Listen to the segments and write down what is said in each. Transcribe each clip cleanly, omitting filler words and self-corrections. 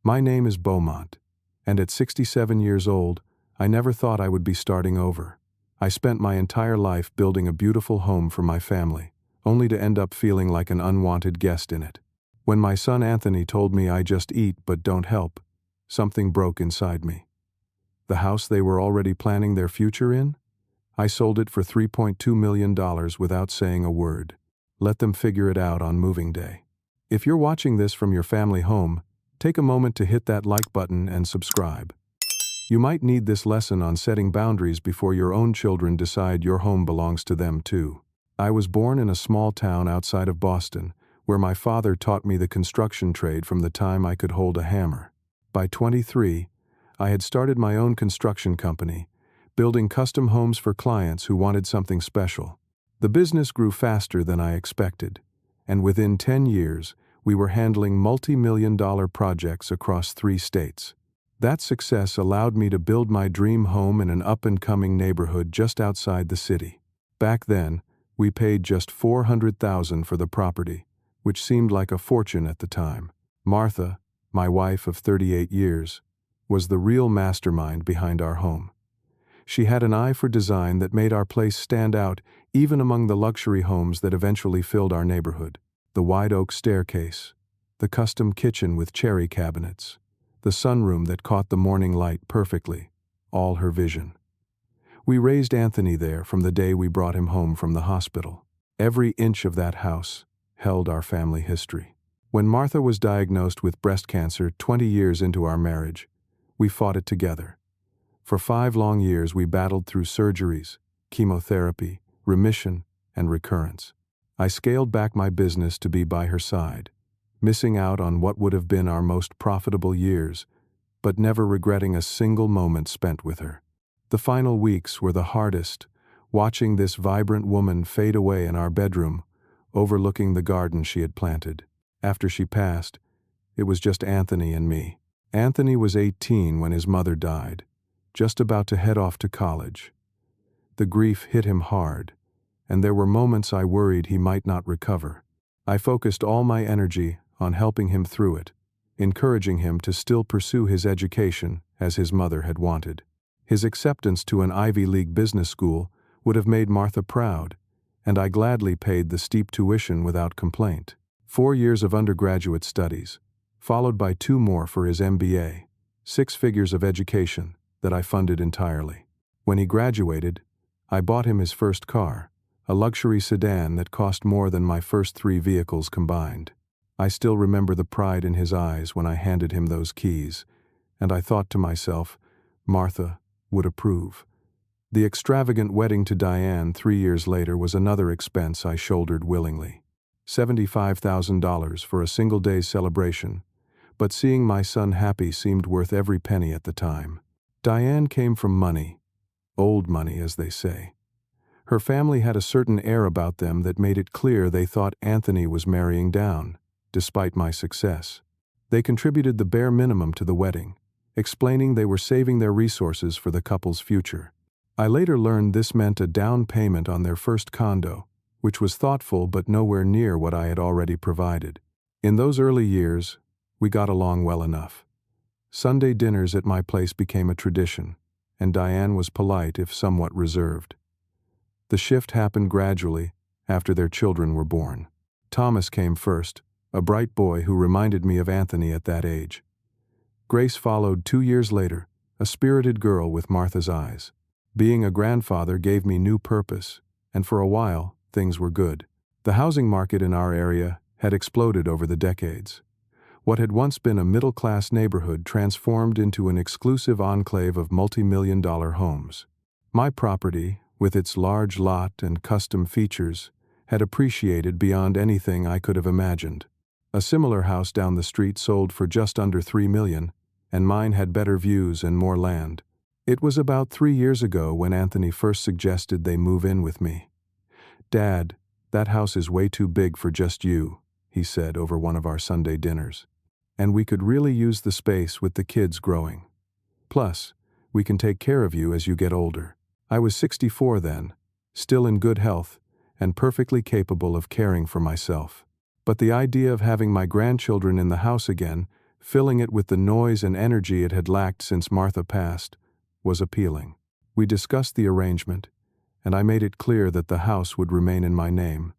My name is Beaumont, and at 67 years old, I never thought I would be starting over. I spent my entire life building a beautiful home for my family, only to end up feeling like an unwanted guest in it. When my son Anthony told me I just eat but don't help, something broke inside me. The house they were already planning their future in? I sold it for $3.2 million without saying a word. Let them figure it out on moving day. If you're watching this from your family home, take a moment to hit that like button and subscribe. You might need this lesson on setting boundaries before your own children decide your home belongs to them too. I was born in a small town outside of Boston, where my father taught me the construction trade from the time I could hold a hammer. By 23, I had started my own construction company, building custom homes for clients who wanted something special. The business grew faster than I expected, and within 10 years, we were handling multi-million-dollar projects across 3 states. That success allowed me to build my dream home in an up-and-coming neighborhood just outside the city. Back then, we paid just $400,000 for the property, which seemed like a fortune at the time. Martha, my wife of 38 years, was the real mastermind behind our home. She had an eye for design that made our place stand out even among the luxury homes that eventually filled our neighborhood. The wide oak staircase, the custom kitchen with cherry cabinets, the sunroom that caught the morning light perfectly, all her vision. We raised Anthony there from the day we brought him home from the hospital. Every inch of that house held our family history. When Martha was diagnosed with breast cancer 20 years into our marriage, we fought it together. For 5 long years we battled through surgeries, chemotherapy, remission, and recurrence. I scaled back my business to be by her side, missing out on what would have been our most profitable years, but never regretting a single moment spent with her. The final weeks were the hardest, watching this vibrant woman fade away in our bedroom, overlooking the garden she had planted. After she passed, it was just Anthony and me. Anthony was 18 when his mother died, just about to head off to college. The grief hit him hard, and there were moments I worried he might not recover. I focused all my energy on helping him through it, encouraging him to still pursue his education as his mother had wanted. His acceptance to an Ivy League business school would have made Martha proud, and I gladly paid the steep tuition without complaint. 4 years of undergraduate studies, followed by 2 more for his MBA, 6 figures of education that I funded entirely. When he graduated, I bought him his first car, a luxury sedan that cost more than my first 3 vehicles combined. I still remember the pride in his eyes when I handed him those keys, and I thought to myself, Martha would approve. The extravagant wedding to Diane 3 years later was another expense I shouldered willingly. $75,000 for a single day's celebration, but seeing my son happy seemed worth every penny at the time. Diane came from money, old money as they say. Her family had a certain air about them that made it clear they thought Anthony was marrying down, despite my success. They contributed the bare minimum to the wedding, explaining they were saving their resources for the couple's future. I later learned this meant a down payment on their first condo, which was thoughtful but nowhere near what I had already provided. In those early years, we got along well enough. Sunday dinners at my place became a tradition, and Diane was polite if somewhat reserved. The shift happened gradually after their children were born. Thomas came first, a bright boy who reminded me of Anthony at that age. Grace followed 2 years later, a spirited girl with Martha's eyes. Being a grandfather gave me new purpose, and for a while, things were good. The housing market in our area had exploded over the decades. What had once been a middle-class neighborhood transformed into an exclusive enclave of multi-million-dollar homes. My property, with its large lot and custom features, had appreciated beyond anything I could have imagined. A similar house down the street sold for just under $3 million, and mine had better views and more land. It was about 3 years ago when Anthony first suggested they move in with me. "Dad, that house is way too big for just you," he said over one of our Sunday dinners. "And we could really use the space with the kids growing. Plus, we can take care of you as you get older." I was 64 then, still in good health, and perfectly capable of caring for myself. But the idea of having my grandchildren in the house again filling it with the noise and energy it had lacked since Martha passed, was appealing. We discussed the arrangement, and I made it clear that the house would remain in my name,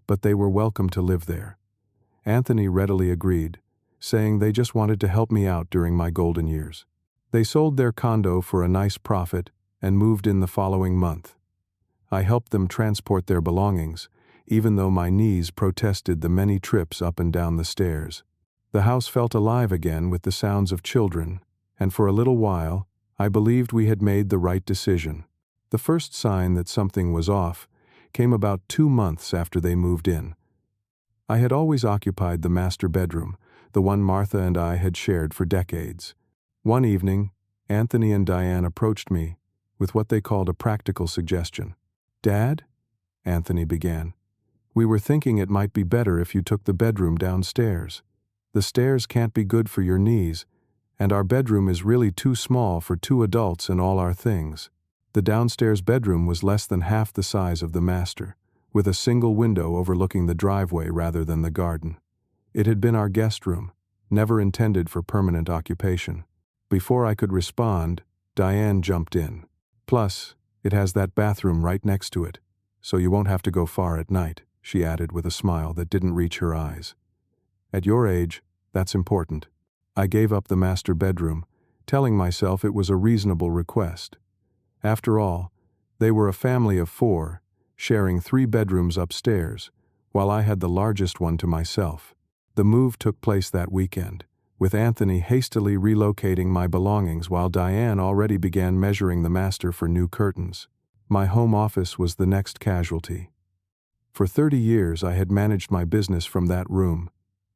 but they were welcome to live there. Anthony readily agreed, saying they just wanted to help me out during my golden years. They sold their condo for a nice profit and moved in the following month. I helped them transport their belongings, even though my knees protested the many trips up and down the stairs. The house felt alive again with the sounds of children, and for a little while, I believed we had made the right decision. The first sign that something was off came about 2 months after they moved in. I had always occupied the master bedroom, the one Martha and I had shared for decades. One evening, Anthony and Diane approached me with what they called a practical suggestion. "Dad," Anthony began, "we were thinking it might be better if you took the bedroom downstairs. The stairs can't be good for your knees, and our bedroom is really too small for 2 adults and all our things." The downstairs bedroom was less than half the size of the master, with a single window overlooking the driveway rather than the garden. It had been our guest room, never intended for permanent occupation. Before I could respond, Diane jumped in. "Plus, it has that bathroom right next to it, so you won't have to go far at night," she added with a smile that didn't reach her eyes. "At your age, that's important." I gave up the master bedroom, telling myself it was a reasonable request. After all, they were a family of 4, sharing 3 bedrooms upstairs, while I had the largest one to myself. The move took place that weekend, with Anthony hastily relocating my belongings while Diane already began measuring the master for new curtains. My home office was the next casualty. For 30 years I had managed my business from that room,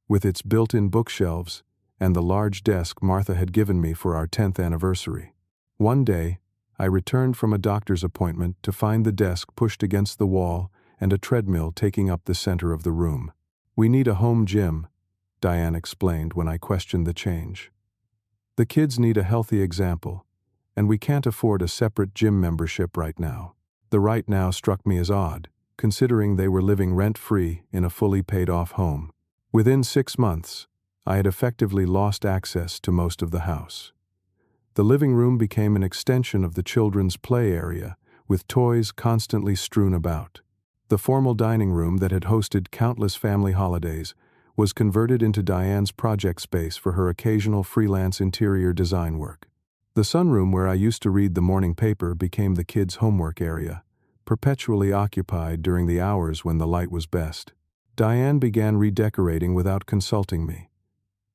with its built-in bookshelves and the large desk Martha had given me for our 10th anniversary. One day, I returned from a doctor's appointment to find the desk pushed against the wall and a treadmill taking up the center of the room. "We need a home gym," Diane explained when I questioned the change. "The kids need a healthy example, and we can't afford a separate gym membership right now." The right now struck me as odd, considering they were living rent-free in a fully paid-off home. Within 6 months, I had effectively lost access to most of the house. The living room became an extension of the children's play area, with toys constantly strewn about. The formal dining room that had hosted countless family holidays was converted into Diane's project space for her occasional freelance interior design work. The sunroom where I used to read the morning paper became the kids' homework area, perpetually occupied during the hours when the light was best. Diane began redecorating without consulting me.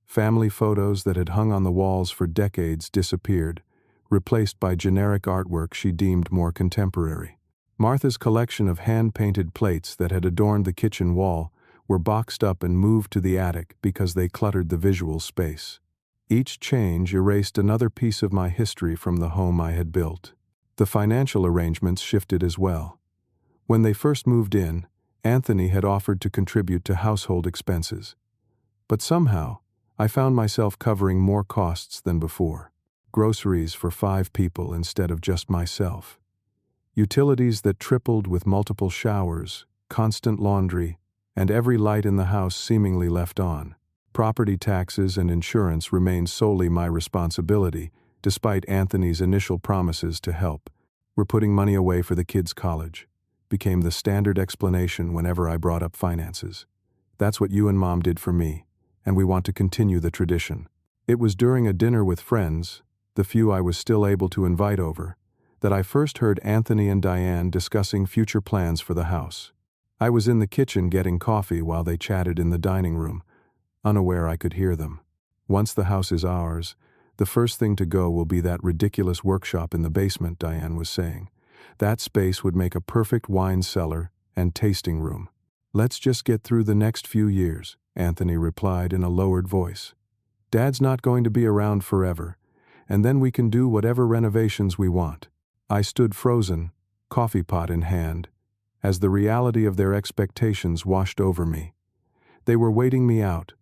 Family photos that had hung on the walls for decades disappeared, replaced by generic artwork she deemed more contemporary. Martha's collection of hand-painted plates that had adorned the kitchen wall were boxed up and moved to the attic because they cluttered the visual space. Each change erased another piece of my history from the home I had built. The financial arrangements shifted as well. When they first moved in, Anthony had offered to contribute to household expenses. But somehow, I found myself covering more costs than before. Groceries for 5 people instead of just myself. Utilities that tripled with multiple showers, constant laundry, and every light in the house seemingly left on. Property taxes and insurance remained solely my responsibility, despite Anthony's initial promises to help. "We're putting money away for the kids' college," became the standard explanation whenever I brought up finances. "That's what you and Mom did for me, and we want to continue the tradition." It was during a dinner with friends, the few I was still able to invite over, that I first heard Anthony and Diane discussing future plans for the house. I was in the kitchen getting coffee while they chatted in the dining room, unaware I could hear them. "Once the house is ours, the first thing to go will be that ridiculous workshop in the basement," Diane was saying. "That space would make a perfect wine cellar and tasting room." "Let's just get through the next few years," Anthony replied in a lowered voice. "Dad's not going to be around forever, and then we can do whatever renovations we want." I stood frozen, coffee pot in hand, as the reality of their expectations washed over me. They were waiting me out,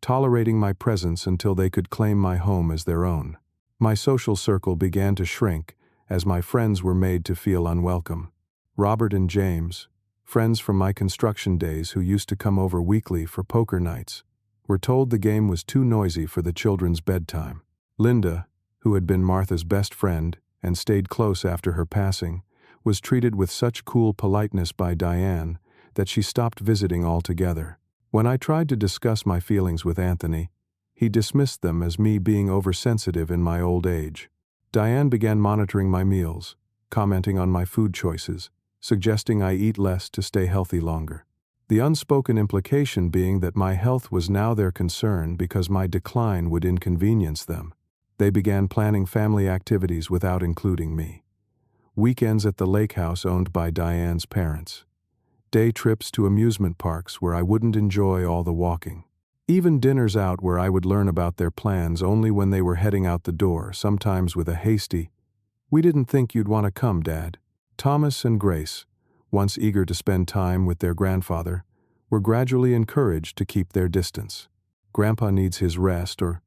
tolerating my presence until they could claim my home as their own. My social circle began to shrink as my friends were made to feel unwelcome. Robert and James, friends from my construction days who used to come over weekly for poker nights, were told the game was too noisy for the children's bedtime. Linda, who had been Martha's best friend and stayed close after her passing, was treated with such cool politeness by Diane that she stopped visiting altogether. When I tried to discuss my feelings with Anthony, he dismissed them as me being oversensitive in my old age. Diane began monitoring my meals, commenting on my food choices, suggesting I eat less to stay healthy longer. The unspoken implication being that my health was now their concern because my decline would inconvenience them. They began planning family activities without including me. Weekends at the lake house owned by Diane's parents. Day trips to amusement parks where I wouldn't enjoy all the walking. Even dinners out where I would learn about their plans only when they were heading out the door, sometimes with a hasty, "We didn't think you'd want to come, Dad." Thomas and Grace, once eager to spend time with their grandfather, were gradually encouraged to keep their distance. "Grandpa needs his rest," or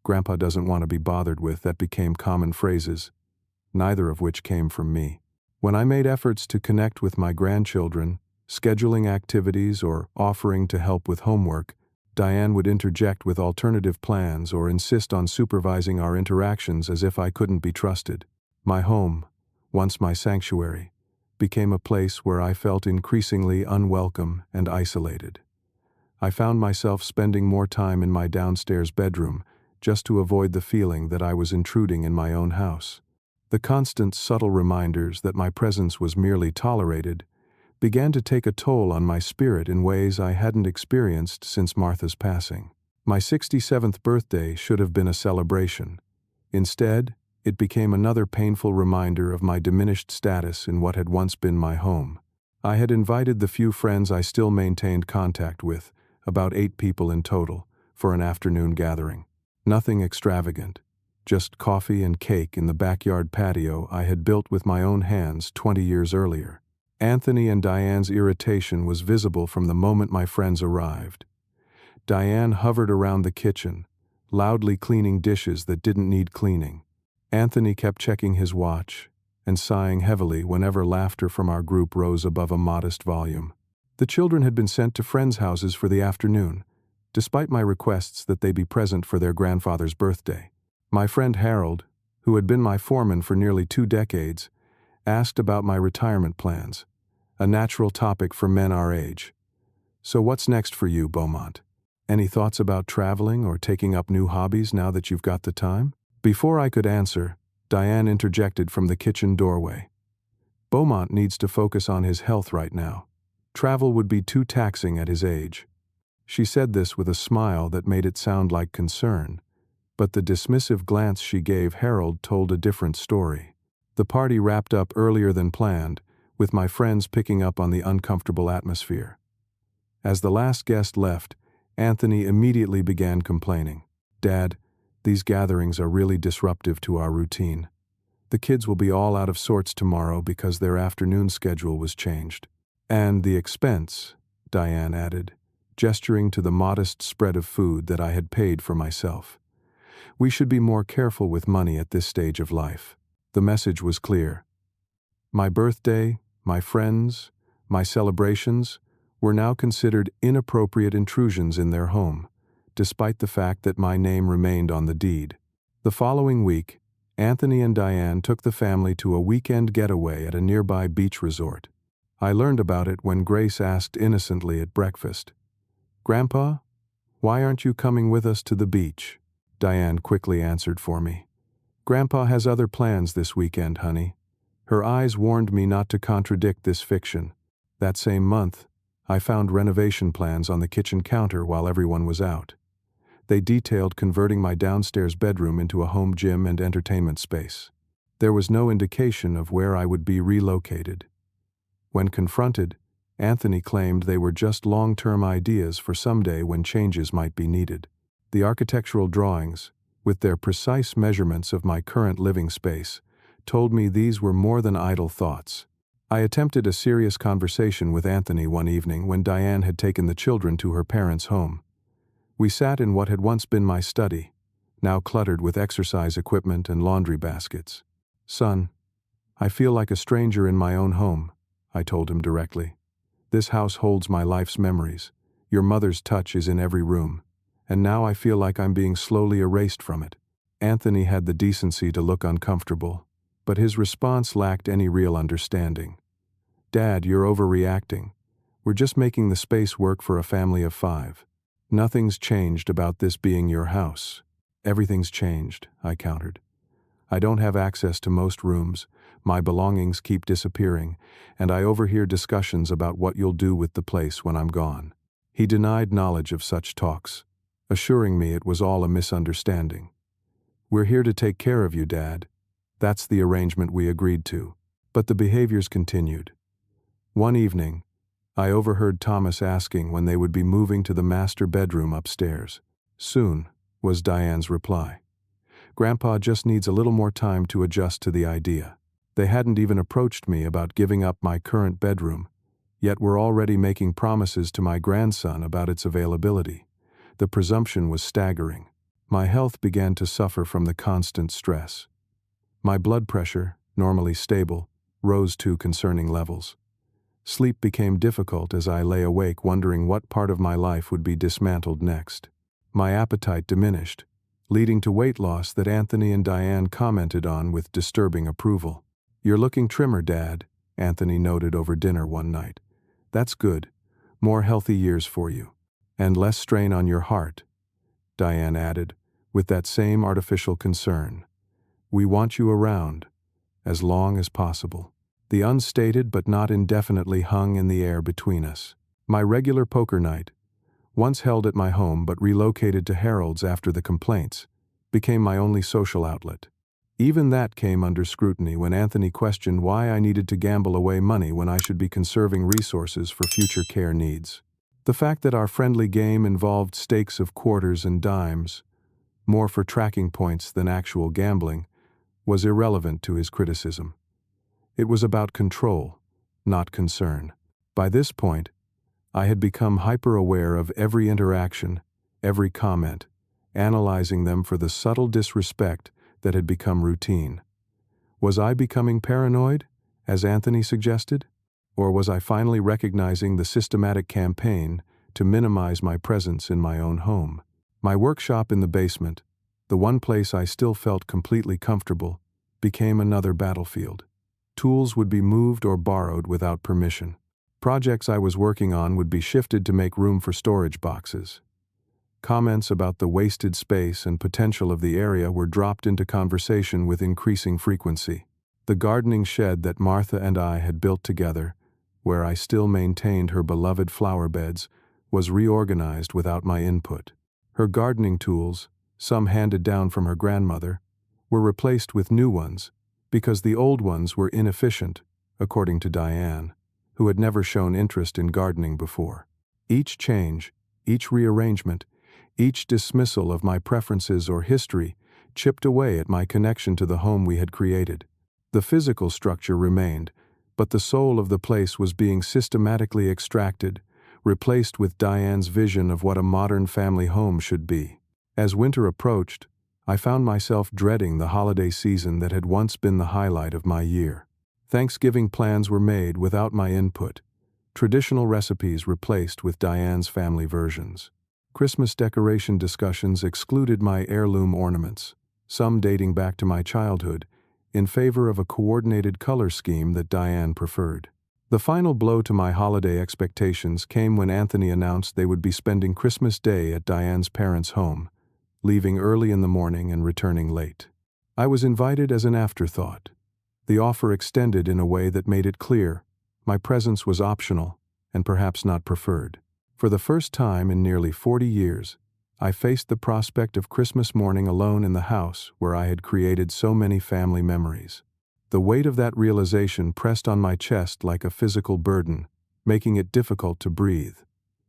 "Grandpa doesn't want to be bothered with," that became common phrases, neither of which came from me. When I made efforts to connect with my grandchildren, scheduling activities or offering to help with homework, Diane would interject with alternative plans or insist on supervising our interactions as if I couldn't be trusted. My home, once my sanctuary, became a place where I felt increasingly unwelcome and isolated. I found myself spending more time in my downstairs bedroom just to avoid the feeling that I was intruding in my own house. The constant subtle reminders that my presence was merely tolerated began to take a toll on my spirit in ways I hadn't experienced since Martha's passing. My 67th birthday should have been a celebration. Instead, it became another painful reminder of my diminished status in what had once been my home. I had invited the few friends I still maintained contact with, about 8 people in total, for an afternoon gathering. Nothing extravagant, just coffee and cake in the backyard patio I had built with my own hands 20 years earlier. Anthony and Diane's irritation was visible from the moment my friends arrived. Diane hovered around the kitchen, loudly cleaning dishes that didn't need cleaning. Anthony kept checking his watch and sighing heavily whenever laughter from our group rose above a modest volume. The children had been sent to friends' houses for the afternoon, despite my requests that they be present for their grandfather's birthday. My friend Harold, who had been my foreman for nearly 2 decades, asked about my retirement plans, a natural topic for men our age. "So what's next for you, Beaumont? Any thoughts about traveling or taking up new hobbies now that you've got the time?" Before I could answer, Diane interjected from the kitchen doorway. "Beaumont needs to focus on his health right now. Travel would be too taxing at his age." She said this with a smile that made it sound like concern, but the dismissive glance she gave Harold told a different story. The party wrapped up earlier than planned, with my friends picking up on the uncomfortable atmosphere. As the last guest left, Anthony immediately began complaining. "Dad, these gatherings are really disruptive to our routine. The kids will be all out of sorts tomorrow because their afternoon schedule was changed. And the expense," Diane added, gesturing to the modest spread of food that I had paid for myself. "We should be more careful with money at this stage of life." The message was clear. My birthday, my friends, my celebrations were now considered inappropriate intrusions in their home, despite the fact that my name remained on the deed. The following week, Anthony and Diane took the family to a weekend getaway at a nearby beach resort. I learned about it when Grace asked innocently at breakfast, "Grandpa, why aren't you coming with us to the beach?" Diane quickly answered for me. "Grandpa has other plans this weekend, honey." Her eyes warned me not to contradict this fiction. That same month, I found renovation plans on the kitchen counter while everyone was out. They detailed converting my downstairs bedroom into a home gym and entertainment space. There was no indication of where I would be relocated. When confronted, Anthony claimed they were just long-term ideas for someday when changes might be needed. The architectural drawings, with their precise measurements of my current living space, told me these were more than idle thoughts. I attempted a serious conversation with Anthony one evening when Diane had taken the children to her parents' home. We sat in what had once been my study, now cluttered with exercise equipment and laundry baskets. "Son, I feel like a stranger in my own home," I told him directly. "This house holds my life's memories. Your mother's touch is in every room, and now I feel like I'm being slowly erased from it." Anthony had the decency to look uncomfortable, but his response lacked any real understanding. "Dad, you're overreacting. We're just making the space work for a family of 5. Nothing's changed about this being your house." "Everything's changed," I countered. "I don't have access to most rooms, my belongings keep disappearing, and I overhear discussions about what you'll do with the place when I'm gone." He denied knowledge of such talks, assuring me it was all a misunderstanding. "We're here to take care of you, Dad. That's the arrangement we agreed to." But the behaviors continued. One evening, I overheard Thomas asking when they would be moving to the master bedroom upstairs. "Soon," was Diane's reply. "Grandpa just needs a little more time to adjust to the idea." They hadn't even approached me about giving up my current bedroom, yet were already making promises to my grandson about its availability. The presumption was staggering. My health began to suffer from the constant stress. My blood pressure, normally stable, rose to concerning levels. Sleep became difficult as I lay awake wondering what part of my life would be dismantled next. My appetite diminished, leading to weight loss that Anthony and Diane commented on with disturbing approval. "You're looking trimmer, Dad," Anthony noted over dinner one night. "That's good. More healthy years for you. And less strain on your heart," Diane added, with that same artificial concern. "We want you around, as long as possible." The unstated but not indefinitely hung in the air between us. My regular poker night, once held at my home but relocated to Harold's after the complaints, became my only social outlet. Even that came under scrutiny when Anthony questioned why I needed to gamble away money when I should be conserving resources for future care needs. The fact that our friendly game involved stakes of quarters and dimes, more for tracking points than actual gambling, was irrelevant to his criticism. It was about control, not concern. By this point, I had become hyper-aware of every interaction, every comment, analyzing them for the subtle disrespect that had become routine. Was I becoming paranoid, as Anthony suggested? Or was I finally recognizing the systematic campaign to minimize my presence in my own home? My workshop in the basement, the one place I still felt completely comfortable, became another battlefield. Tools would be moved or borrowed without permission. Projects I was working on would be shifted to make room for storage boxes. Comments about the wasted space and potential of the area were dropped into conversation with increasing frequency. The gardening shed that Martha and I had built together, where I still maintained her beloved flower beds, was reorganized without my input. Her gardening tools, some handed down from her grandmother, were replaced with new ones, because the old ones were inefficient, according to Diane, who had never shown interest in gardening before. Each change, each rearrangement, each dismissal of my preferences or history chipped away at my connection to the home we had created. The physical structure remained, but the soul of the place was being systematically extracted, replaced with Diane's vision of what a modern family home should be. As winter approached, I found myself dreading the holiday season that had once been the highlight of my year. Thanksgiving plans were made without my input, traditional recipes replaced with Diane's family versions. Christmas decoration discussions excluded my heirloom ornaments, some dating back to my childhood, in favor of a coordinated color scheme that Diane preferred. The final blow to my holiday expectations came when Anthony announced they would be spending Christmas Day at Diane's parents' home, leaving early in the morning and returning late. I was invited as an afterthought. The offer extended in a way that made it clear my presence was optional and perhaps not preferred. For the first time in nearly 40 years, I faced the prospect of Christmas morning alone in the house where I had created so many family memories. The weight of that realization pressed on my chest like a physical burden, making it difficult to breathe.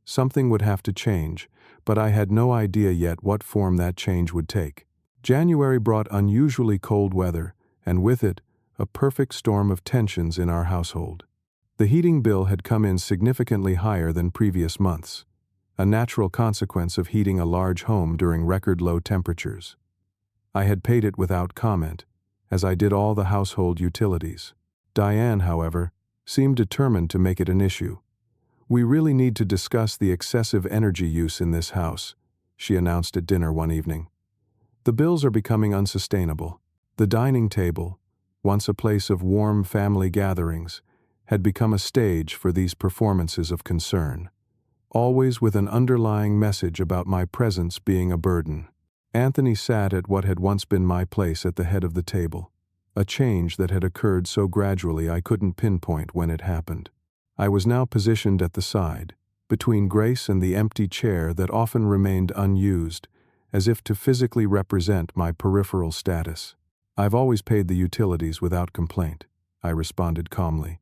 Something would have to change, but I had no idea yet what form that change would take. January brought unusually cold weather, and with it, a perfect storm of tensions in our household. The heating bill had come in significantly higher than previous months, a natural consequence of heating a large home during record-low temperatures. I had paid it without comment, as I did all the household utilities. Diane, however, seemed determined to make it an issue. "We really need to discuss the excessive energy use in this house," she announced at dinner one evening. The bills are becoming unsustainable. The dining table, once a place of warm family gatherings, had become a stage for these performances of concern, always with an underlying message about my presence being a burden. Anthony sat at what had once been my place at the head of the table, a change that had occurred so gradually I couldn't pinpoint when it happened. I was now positioned at the side, between Grace and the empty chair that often remained unused, as if to physically represent my peripheral status. "I've always paid the utilities without complaint," I responded calmly,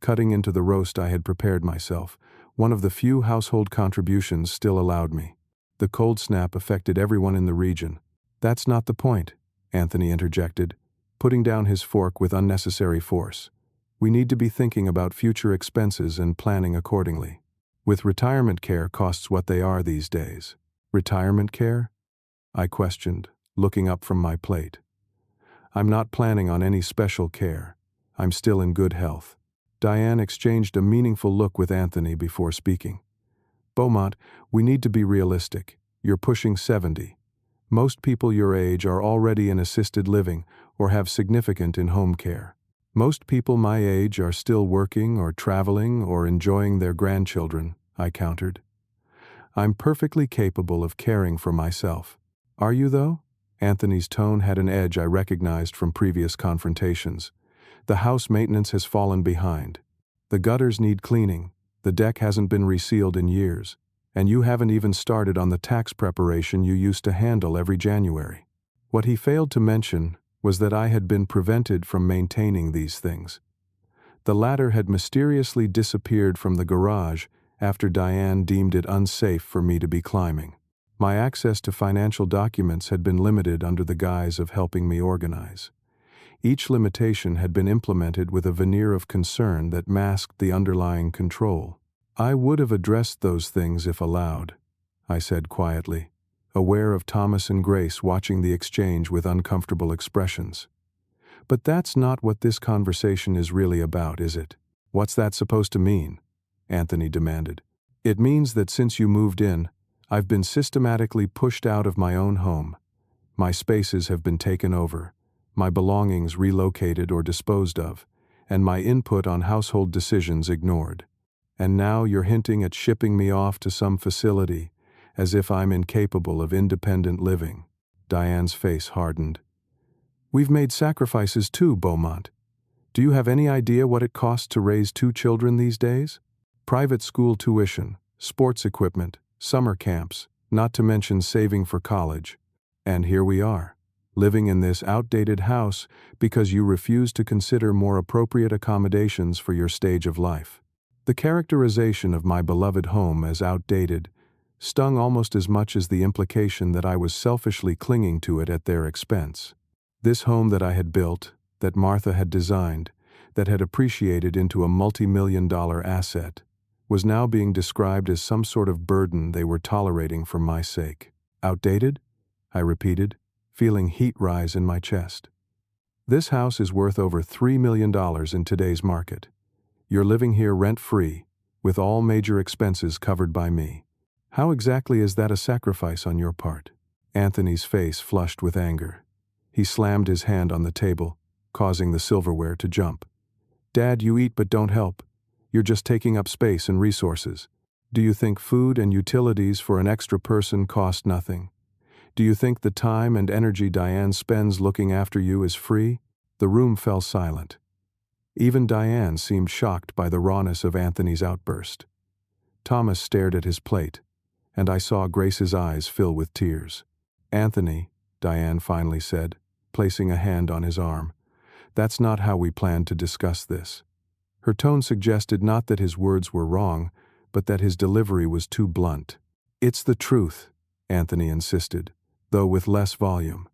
cutting into the roast I had prepared myself, one of the few household contributions still allowed me. The cold snap affected everyone in the region. "That's not the point," Anthony interjected, putting down his fork with unnecessary force. "We need to be thinking about future expenses and planning accordingly. With retirement care costs what they are these days." "Retirement care?" I questioned, looking up from my plate. "I'm not planning on any special care. I'm still in good health." Diane exchanged a meaningful look with Anthony before speaking. "Beaumont, we need to be realistic. You're pushing 70. Most people your age are already in assisted living or have significant in-home care. Most people my age are still working or traveling or enjoying their grandchildren," I countered. "I'm perfectly capable of caring for myself." "Are you, though?" Anthony's tone had an edge I recognized from previous confrontations. "The house maintenance has fallen behind. The gutters need cleaning, the deck hasn't been resealed in years, and you haven't even started on the tax preparation you used to handle every January." What he failed to mention was that I had been prevented from maintaining these things. The latter had mysteriously disappeared from the garage after Diane deemed it unsafe for me to be climbing. My access to financial documents had been limited under the guise of helping me organize. Each limitation had been implemented with a veneer of concern that masked the underlying control. "I would have addressed those things if allowed," I said quietly, aware of Thomas and Grace watching the exchange with uncomfortable expressions. "But that's not what this conversation is really about, is it?" "What's that supposed to mean?" Anthony demanded. "It means that since you moved in, I've been systematically pushed out of my own home. My spaces have been taken over, my belongings relocated or disposed of, and my input on household decisions ignored. And now you're hinting at shipping me off to some facility, as if I'm incapable of independent living." Diane's face hardened. "We've made sacrifices too, Beaumont. Do you have any idea what it costs to raise 2 children these days? Private school tuition, sports equipment, summer camps, not to mention saving for college. And here we are, living in this outdated house because you refuse to consider more appropriate accommodations for your stage of life." The characterization of my beloved home as outdated stung almost as much as the implication that I was selfishly clinging to it at their expense. This home that I had built, that Martha had designed, that had appreciated into a multi-million-dollar asset, was now being described as some sort of burden they were tolerating for my sake. "Outdated?" I repeated, feeling heat rise in my chest. "This house is worth over $3 million in today's market. You're living here rent-free, with all major expenses covered by me. How exactly is that a sacrifice on your part?" Anthony's face flushed with anger. He slammed his hand on the table, causing the silverware to jump. "Dad, you eat but don't help. You're just taking up space and resources. Do you think food and utilities for an extra person cost nothing? Do you think the time and energy Diane spends looking after you is free?" The room fell silent. Even Diane seemed shocked by the rawness of Anthony's outburst. Thomas stared at his plate, and I saw Grace's eyes fill with tears. "Anthony," Diane finally said, placing a hand on his arm, "that's not how we planned to discuss this." Her tone suggested not that his words were wrong, but that his delivery was too blunt. "It's the truth," Anthony insisted, though with less volume.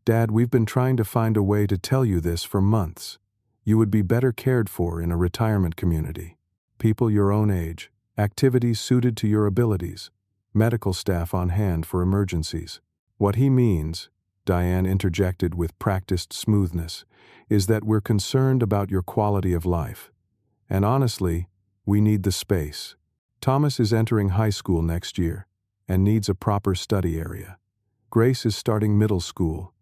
"Dad, we've been trying to find a way to tell you this for months. You would be better cared for in a retirement community. People your own age, activities suited to your abilities, medical staff on hand for emergencies." "What he means," Diane interjected with practiced smoothness, "is that we're concerned about your quality of life. And honestly, we need the space. Thomas is entering high school next year. and needs a proper study area. Grace is starting middle school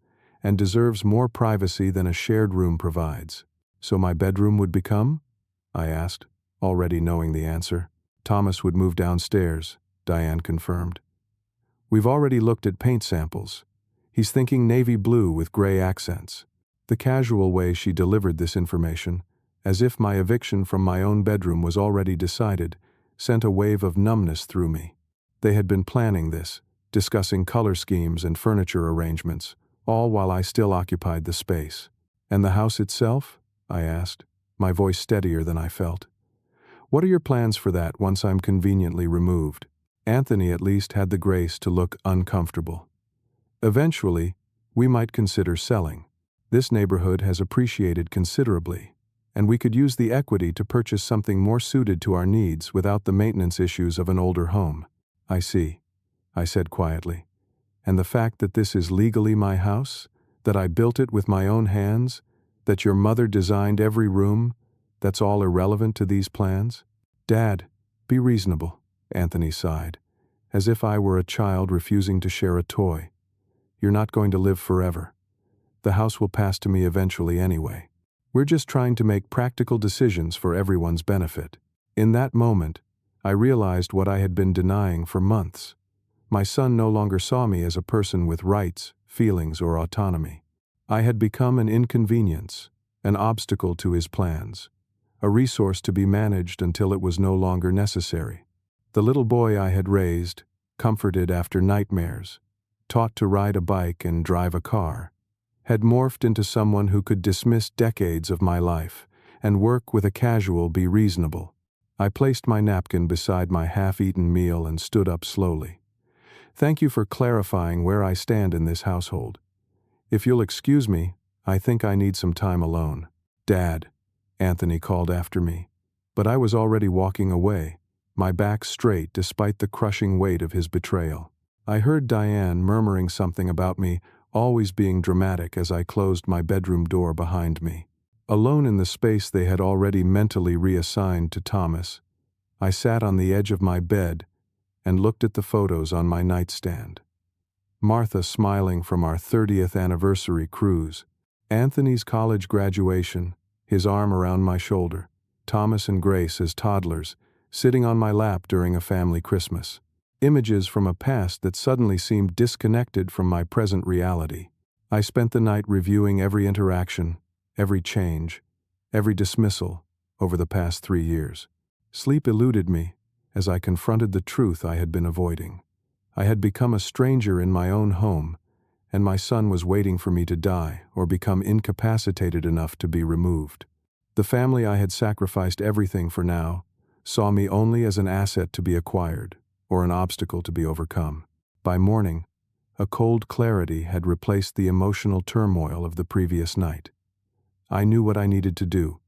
and deserves more privacy than a shared room provides. So my bedroom would become? I asked, already knowing the answer. Thomas would move downstairs, Diane confirmed. We've already looked at paint samples. He's thinking navy blue with gray accents. The casual way she delivered this information, as if my eviction from my own bedroom was already decided, sent a wave of numbness through me. They had been planning this, discussing color schemes and furniture arrangements, all while I still occupied the space. And the house itself? I asked, my voice steadier than I felt. What are your plans for that once I'm conveniently removed? Anthony at least had the grace to look uncomfortable. Eventually, we might consider selling. This neighborhood has appreciated considerably, and we could use the equity to purchase something more suited to our needs without the maintenance issues of an older home. I see, I said quietly. And the fact that this is legally my house, that I built it with my own hands, that your mother designed every room, that's all irrelevant to these plans? Dad, be reasonable, Anthony sighed, as if I were a child refusing to share a toy. You're not going to live forever. The house will pass to me eventually anyway. We're just trying to make practical decisions for everyone's benefit. In that moment, I realized what I had been denying for months. My son no longer saw me as a person with rights, feelings, or autonomy. I had become an inconvenience, an obstacle to his plans, a resource to be managed until it was no longer necessary. The little boy I had raised, comforted after nightmares, taught to ride a bike and drive a car, had morphed into someone who could dismiss decades of my life and work with a casual be reasonable. I placed my napkin beside my half-eaten meal and stood up slowly. Thank you for clarifying where I stand in this household. If you'll excuse me, I think I need some time alone. Dad, Anthony called after me, but I was already walking away, my back straight despite the crushing weight of his betrayal. I heard Diane murmuring something about me always being dramatic as I closed my bedroom door behind me. Alone in the space they had already mentally reassigned to Thomas, I sat on the edge of my bed and looked at the photos on my nightstand. Martha smiling from our 30th anniversary cruise, Anthony's college graduation, his arm around my shoulder, Thomas and Grace as toddlers, sitting on my lap during a family Christmas. Images from a past that suddenly seemed disconnected from my present reality. I spent the night reviewing every interaction, every change, every dismissal over the past 3 years. Sleep eluded me as I confronted the truth I had been avoiding. I had become a stranger in my own home, and my son was waiting for me to die or become incapacitated enough to be removed. The family I had sacrificed everything for now saw me only as an asset to be acquired, or an obstacle to be overcome. By morning, a cold clarity had replaced the emotional turmoil of the previous night. I knew what I needed to do,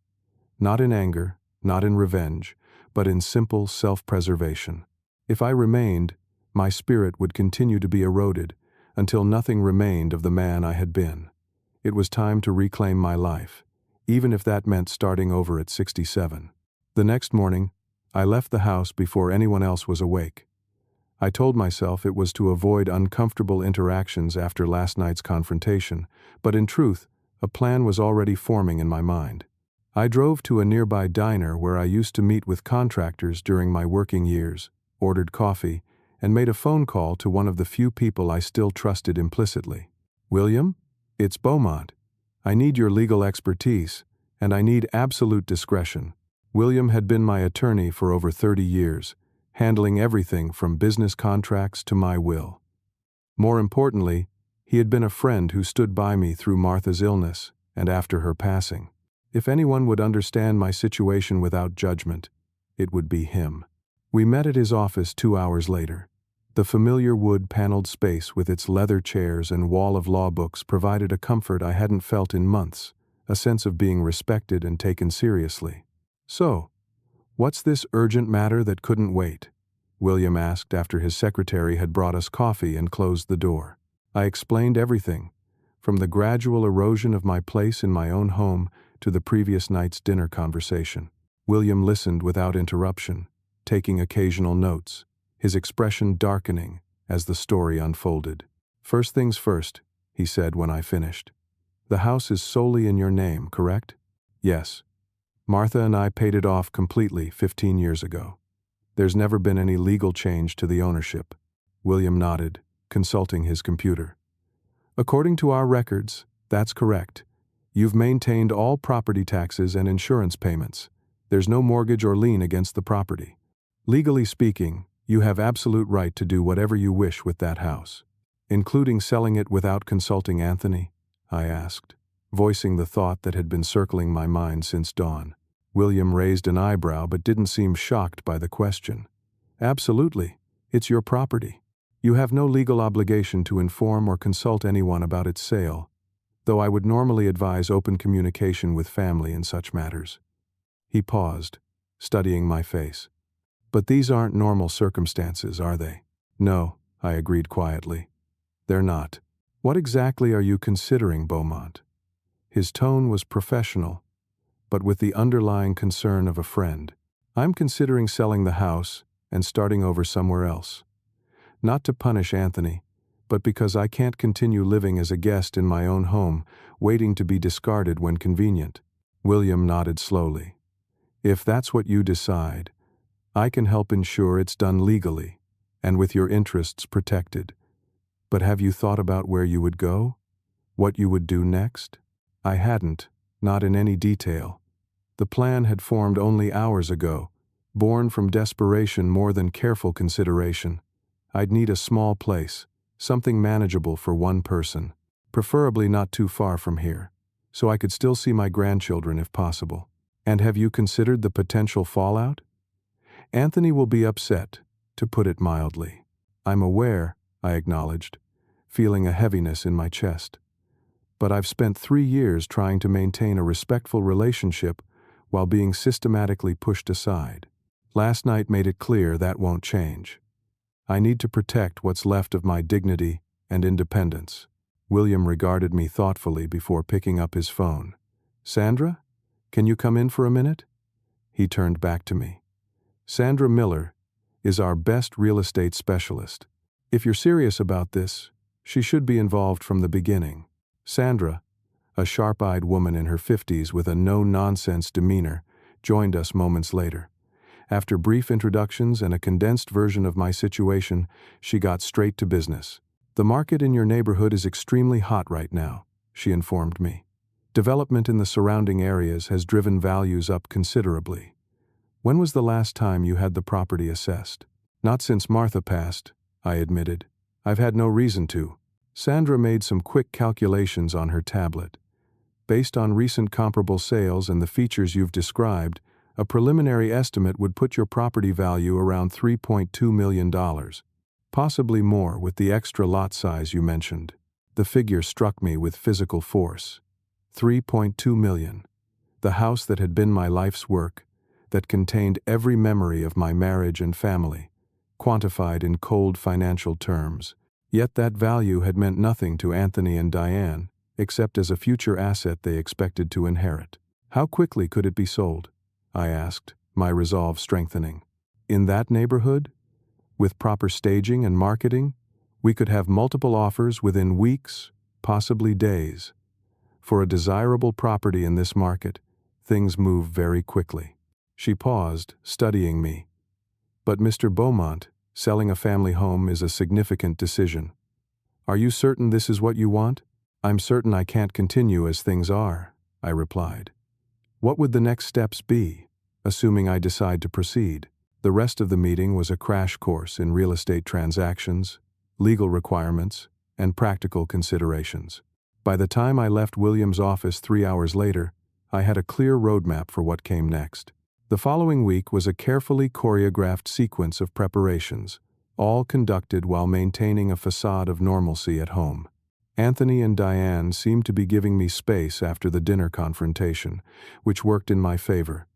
not in anger, not in revenge, but in simple self-preservation. If I remained, my spirit would continue to be eroded until nothing remained of the man I had been. It was time to reclaim my life, even if that meant starting over at 67. The next morning, I left the house before anyone else was awake. I told myself it was to avoid uncomfortable interactions after last night's confrontation, but in truth, a plan was already forming in my mind. I drove to a nearby diner where I used to meet with contractors during my working years, ordered coffee, and made a phone call to one of the few people I still trusted implicitly. William, it's Beaumont. I need your legal expertise, and I need absolute discretion. William had been my attorney for over 30 years, handling everything from business contracts to my will. More importantly, he had been a friend who stood by me through Martha's illness and after her passing. If anyone would understand my situation without judgment, it would be him. We met at his office 2 hours later. The familiar wood-paneled space with its leather chairs and wall of law books provided a comfort I hadn't felt in months, a sense of being respected and taken seriously. So, what's this urgent matter that couldn't wait? William asked after his secretary had brought us coffee and closed the door. I explained everything, from the gradual erosion of my place in my own home to the previous night's dinner conversation. William listened without interruption, taking occasional notes, his expression darkening as the story unfolded. "First things first," he said when I finished. "The house is solely in your name, correct?" "Yes. Martha and I paid it off completely 15 years ago. There's never been any legal change to the ownership." William nodded, consulting his computer. "According to our records, that's correct. You've maintained all property taxes and insurance payments. There's no mortgage or lien against the property. Legally speaking, you have absolute right to do whatever you wish with that house." "Including selling it without consulting Anthony?" I asked, voicing the thought that had been circling my mind since dawn. William raised an eyebrow but didn't seem shocked by the question. "Absolutely. It's your property. You have no legal obligation to inform or consult anyone about its sale, though I would normally advise open communication with family in such matters." He paused, studying my face. "But these aren't normal circumstances, are they?" "No," I agreed quietly. "They're not. What exactly are you considering, Beaumont?" His tone was professional, but with the underlying concern of a friend. "I'm considering selling the house and starting over somewhere else. Not to punish Anthony, but because I can't continue living as a guest in my own home, waiting to be discarded when convenient." William nodded slowly. "If that's what you decide, I can help ensure it's done legally, and with your interests protected. But have you thought about where you would go? What you would do next?" I hadn't, not in any detail. The plan had formed only hours ago, born from desperation more than careful consideration. I'd need a small place, something manageable for one person, preferably not too far from here, so I could still see my grandchildren if possible. "And have you considered the potential fallout?" "Anthony will be upset, to put it mildly." "I'm aware," I acknowledged, feeling a heaviness in my chest. "But I've spent 3 years trying to maintain a respectful relationship while being systematically pushed aside. Last night made it clear that won't change. I need to protect what's left of my dignity and independence." William regarded me thoughtfully before picking up his phone. "Sandra, can you come in for a minute?" He turned back to me. "Sandra Miller is our best real estate specialist. If you're serious about this, she should be involved from the beginning." Sandra, a sharp-eyed woman in her 50s with a no-nonsense demeanor, joined us moments later. After brief introductions and a condensed version of my situation, she got straight to business. "The market in your neighborhood is extremely hot right now," she informed me. "Development in the surrounding areas has driven values up considerably. When was the last time you had the property assessed?" "Not since Martha passed," I admitted. "I've had no reason to." Sandra made some quick calculations on her tablet. "Based on recent comparable sales and the features you've described, a preliminary estimate would put your property value around $3.2 million. Possibly more with the extra lot size you mentioned." The figure struck me with physical force. $3.2 million. The house that had been my life's work, that contained every memory of my marriage and family, quantified in cold financial terms. Yet that value had meant nothing to Anthony and Diane, except as a future asset they expected to inherit. "How quickly could it be sold?" I asked, my resolve strengthening. "In that neighborhood, with proper staging and marketing, we could have multiple offers within weeks, possibly days. For a desirable property in this market, things move very quickly." She paused, studying me. "But Mr. Beaumont, selling a family home is a significant decision. Are you certain this is what you want?" "I'm certain I can't continue as things are," I replied. "What would the next steps be, assuming I decide to proceed?" The rest of the meeting was a crash course in real estate transactions, legal requirements, and practical considerations. By the time I left William's office 3 hours later, I had a clear roadmap for what came next. The following week was a carefully choreographed sequence of preparations, all conducted while maintaining a facade of normalcy at home. Anthony and Diane seemed to be giving me space after the dinner confrontation, which worked in my favor.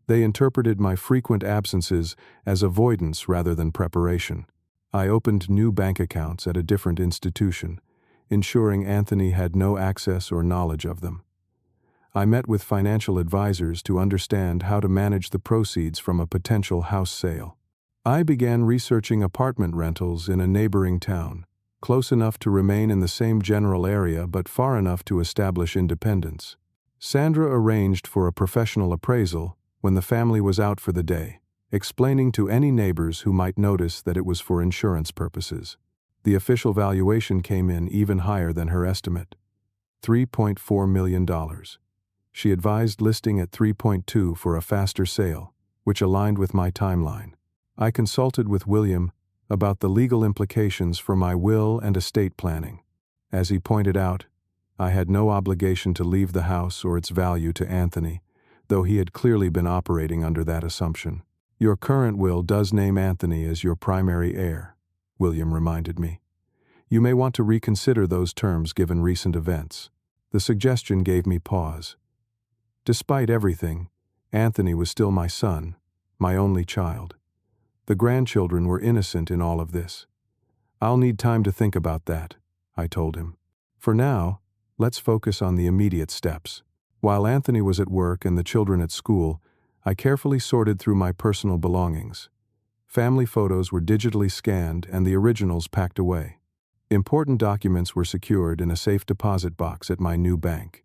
They interpreted my frequent absences as avoidance rather than preparation. I opened new bank accounts at a different institution, ensuring Anthony had no access or knowledge of them. I met with financial advisors to understand how to manage the proceeds from a potential house sale. I began researching apartment rentals in a neighboring town, close enough to remain in the same general area but far enough to establish independence. Sandra arranged for a professional appraisal when the family was out for the day, explaining to any neighbors who might notice that it was for insurance purposes. The official valuation came in even higher than her estimate, $3.4 million. She advised listing at 3.2 for a faster sale, which aligned with my timeline. I consulted with William about the legal implications for my will and estate planning. As he pointed out, I had no obligation to leave the house or its value to Anthony, though he had clearly been operating under that assumption. Your current will does name Anthony as your primary heir, William reminded me. You may want to reconsider those terms given recent events. The suggestion gave me pause. Despite everything, Anthony was still my son, my only child. The grandchildren were innocent in all of this. I'll need time to think about that, I told him. For now, let's focus on the immediate steps. While Anthony was at work and the children at school, I carefully sorted through my personal belongings. Family photos were digitally scanned and the originals packed away. Important documents were secured in a safe deposit box at my new bank.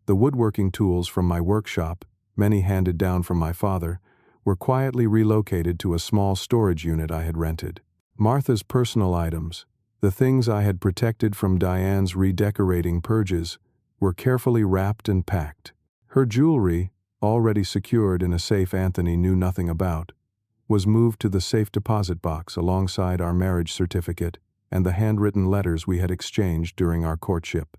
The woodworking tools from my workshop, many handed down from my father, were quietly relocated to a small storage unit I had rented. Martha's personal items, the things I had protected from Diane's redecorating purges, were carefully wrapped and packed. Her jewelry, already secured in a safe Anthony knew nothing about, was moved to the safe deposit box alongside our marriage certificate and the handwritten letters we had exchanged during our courtship.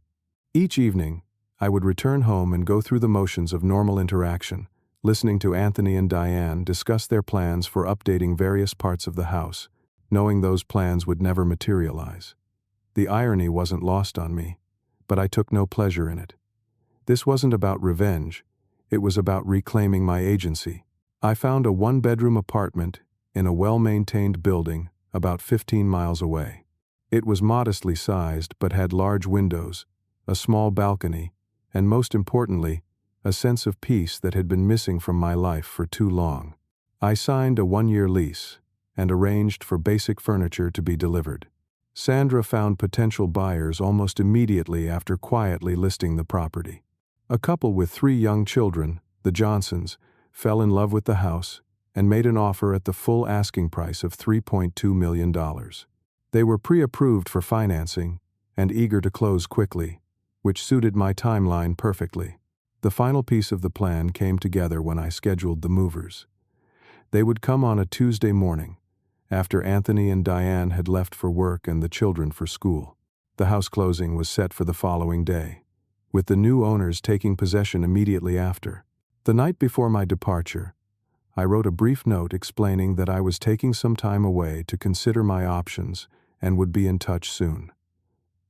Each evening, I would return home and go through the motions of normal interaction, listening to Anthony and Diane discuss their plans for updating various parts of the house, knowing those plans would never materialize. The irony wasn't lost on me, but I took no pleasure in it. This wasn't about revenge, it was about reclaiming my agency. I found a one-bedroom apartment in a well-maintained building about 15 miles away. It was modestly sized but had large windows, a small balcony, and most importantly, a sense of peace that had been missing from my life for too long. I signed a 1-year lease and arranged for basic furniture to be delivered. Sandra found potential buyers almost immediately after quietly listing the property. A couple with 3 young children, the Johnsons, fell in love with the house and made an offer at the full asking price of $3.2 million. They were pre-approved for financing and eager to close quickly, which suited my timeline perfectly. The final piece of the plan came together when I scheduled the movers. They would come on a Tuesday morning, after Anthony and Diane had left for work and the children for school. The house closing was set for the following day, with the new owners taking possession immediately after. The night before my departure, I wrote a brief note explaining that I was taking some time away to consider my options and would be in touch soon.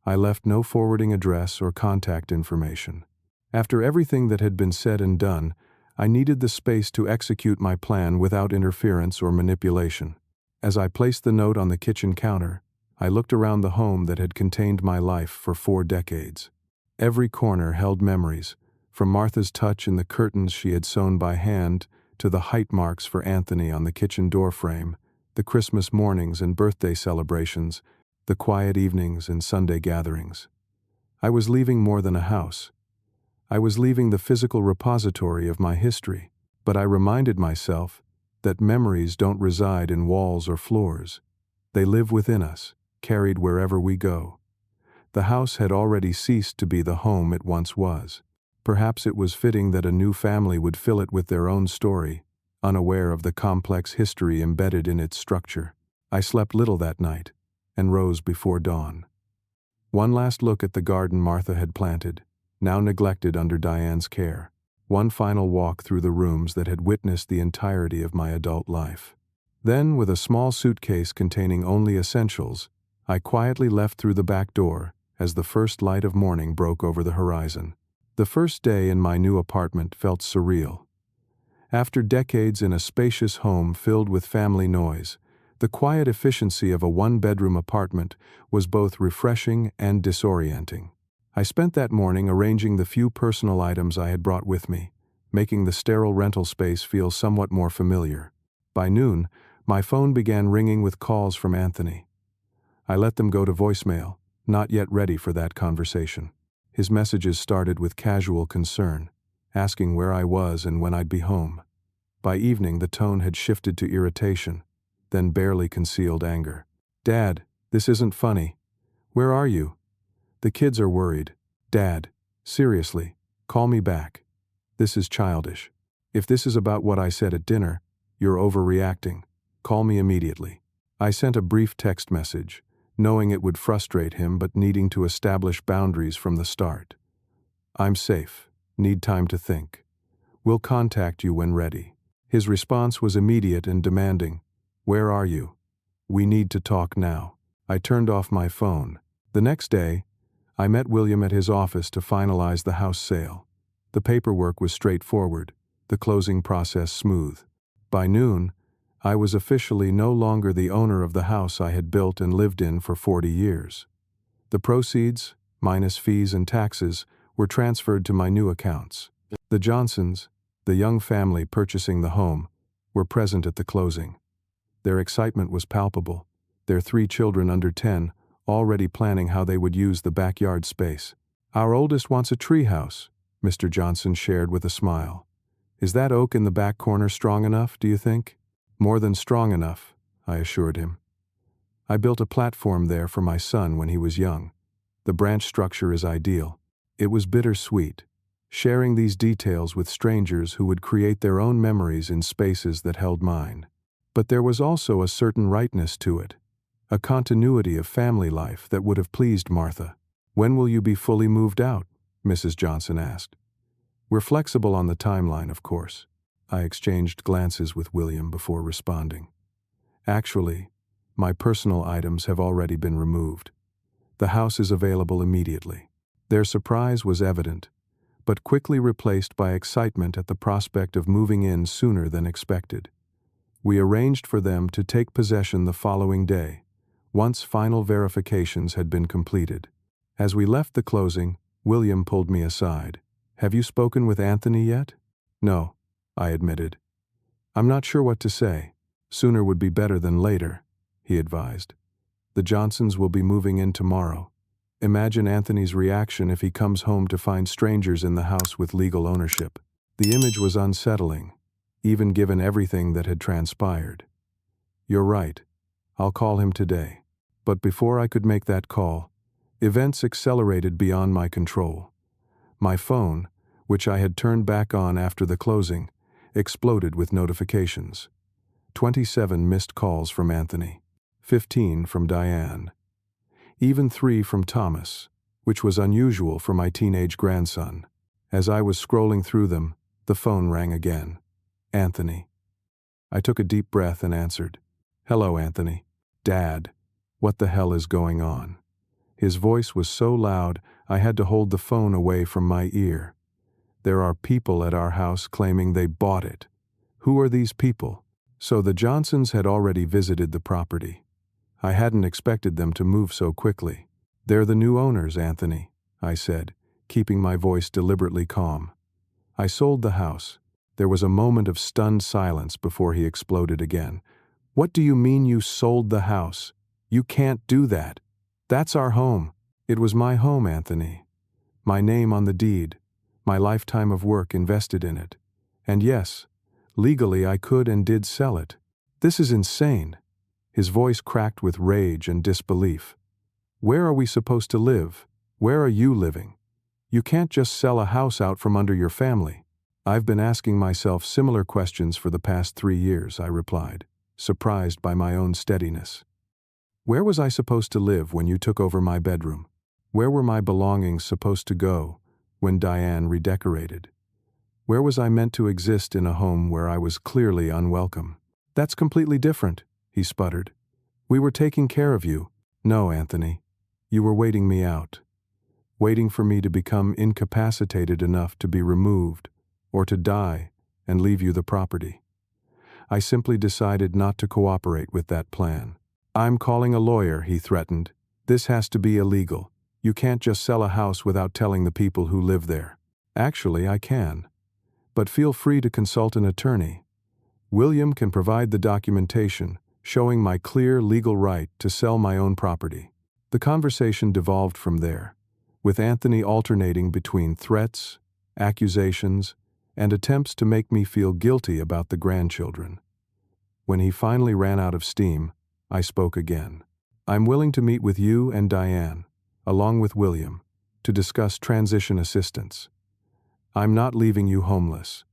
I left no forwarding address or contact information. After everything that had been said and done, I needed the space to execute my plan without interference or manipulation. As I placed the note on the kitchen counter, I looked around the home that had contained my life for 4 decades. Every corner held memories, from Martha's touch in the curtains she had sewn by hand to the height marks for Anthony on the kitchen door frame, the Christmas mornings and birthday celebrations, the quiet evenings and Sunday gatherings. I was leaving more than a house. I was leaving the physical repository of my history, but I reminded myself that memories don't reside in walls or floors. They live within us, carried wherever we go. The house had already ceased to be the home it once was. Perhaps it was fitting that a new family would fill it with their own story, unaware of the complex history embedded in its structure. I slept little that night, and rose before dawn. One last look at the garden Martha had planted, now neglected under Diane's care. One final walk through the rooms that had witnessed the entirety of my adult life. Then, with a small suitcase containing only essentials, I quietly left through the back door as the first light of morning broke over the horizon. The first day in my new apartment felt surreal. After decades in a spacious home filled with family noise, the quiet efficiency of a one-bedroom apartment was both refreshing and disorienting. I spent that morning arranging the few personal items I had brought with me, making the sterile rental space feel somewhat more familiar. By noon, My phone began ringing with calls from Anthony. I let them go to voicemail, not yet ready for that conversation. His messages started with casual concern, asking where I was and when I'd be home. By evening, the tone had shifted to irritation, then barely concealed anger. "Dad, this isn't funny. Where are you? The kids are worried. Dad, seriously, call me back. This is childish. If this is about what I said at dinner, you're overreacting. Call me immediately." I sent a brief text message, knowing it would frustrate him but needing to establish boundaries from the start. "I'm safe. Need time to think. We'll contact you when ready." His response was immediate and demanding. "Where are you? We need to talk now." I turned off my phone. The next day, I met William at his office to finalize the house sale. The paperwork was straightforward, the closing process smooth. By noon, I was officially no longer the owner of the house I had built and lived in for 40 years. The proceeds, minus fees and taxes, were transferred to my new accounts. The Johnsons, the young family purchasing the home, were present at the closing. Their excitement was palpable, their 3 children under 10 already planning how they would use the backyard space. "Our oldest wants a treehouse," Mr. Johnson shared with a smile. "Is that oak in the back corner strong enough, do you think?" "More than strong enough," I assured him. "I built a platform there for my son when he was young. The branch structure is ideal." It was bittersweet, sharing these details with strangers who would create their own memories in spaces that held mine. But there was also a certain rightness to it, a continuity of family life that would have pleased Martha. "When will you be fully moved out?" Mrs. Johnson asked. "We're flexible on the timeline, of course." I exchanged glances with William before responding. "Actually, my personal items have already been removed. The house is available immediately." Their surprise was evident, but quickly replaced by excitement at the prospect of moving in sooner than expected. We arranged for them to take possession the following day, once final verifications had been completed. As we left the closing, William pulled me aside. "Have you spoken with Anthony yet?" "No," I admitted. "I'm not sure what to say. Sooner would be better than later," he advised. "The Johnsons will be moving in tomorrow. Imagine Anthony's reaction if he comes home to find strangers in the house with legal ownership." The image was unsettling, even given everything that had transpired. "You're right. I'll call him today." But before I could make that call, events accelerated beyond my control. My phone, which I had turned back on after the closing, exploded with notifications. 27 missed calls from Anthony, 15 from Diane, even 3 from Thomas, which was unusual for my teenage grandson. As I was scrolling through them, the phone rang again. "Anthony." I took a deep breath and answered. "Hello, Anthony." "Dad, what the hell is going on?" His voice was so loud I had to hold the phone away from my ear. "There are people at our house claiming they bought it." "Who are these people?" So the Johnsons had already visited the property. I hadn't expected them to move so quickly. "They're the new owners, Anthony," I said, keeping my voice deliberately calm. "I sold the house." There was a moment of stunned silence before he exploded again. "What do you mean you sold the house? You can't do that. That's our home." "It was my home, Anthony. My name on the deed. My lifetime of work invested in it. And yes, legally I could and did sell it." "This is insane." His voice cracked with rage and disbelief. "Where are we supposed to live? Where are you living? You can't just sell a house out from under your family." "I've been asking myself similar questions for the past 3 years," I replied, surprised by my own steadiness. "Where was I supposed to live when you took over my bedroom? Where were my belongings supposed to go when Diane redecorated? Where was I meant to exist in a home where I was clearly unwelcome?" "That's completely different," he sputtered. "We were taking care of you." "No, Anthony. You were waiting me out. Waiting for me to become incapacitated enough to be removed, or to die and leave you the property. I simply decided not to cooperate with that plan." "I'm calling a lawyer," he threatened. "This has to be illegal. You can't just sell a house without telling the people who live there." "Actually, I can. But feel free to consult an attorney. William can provide the documentation, showing my clear legal right to sell my own property. The conversation devolved from there, with Anthony alternating between threats, accusations, and attempts to make me feel guilty about the grandchildren. When he finally ran out of steam, I spoke again. I'm willing to meet with you and Diane, along with William, to discuss transition assistance. I'm not leaving you homeless,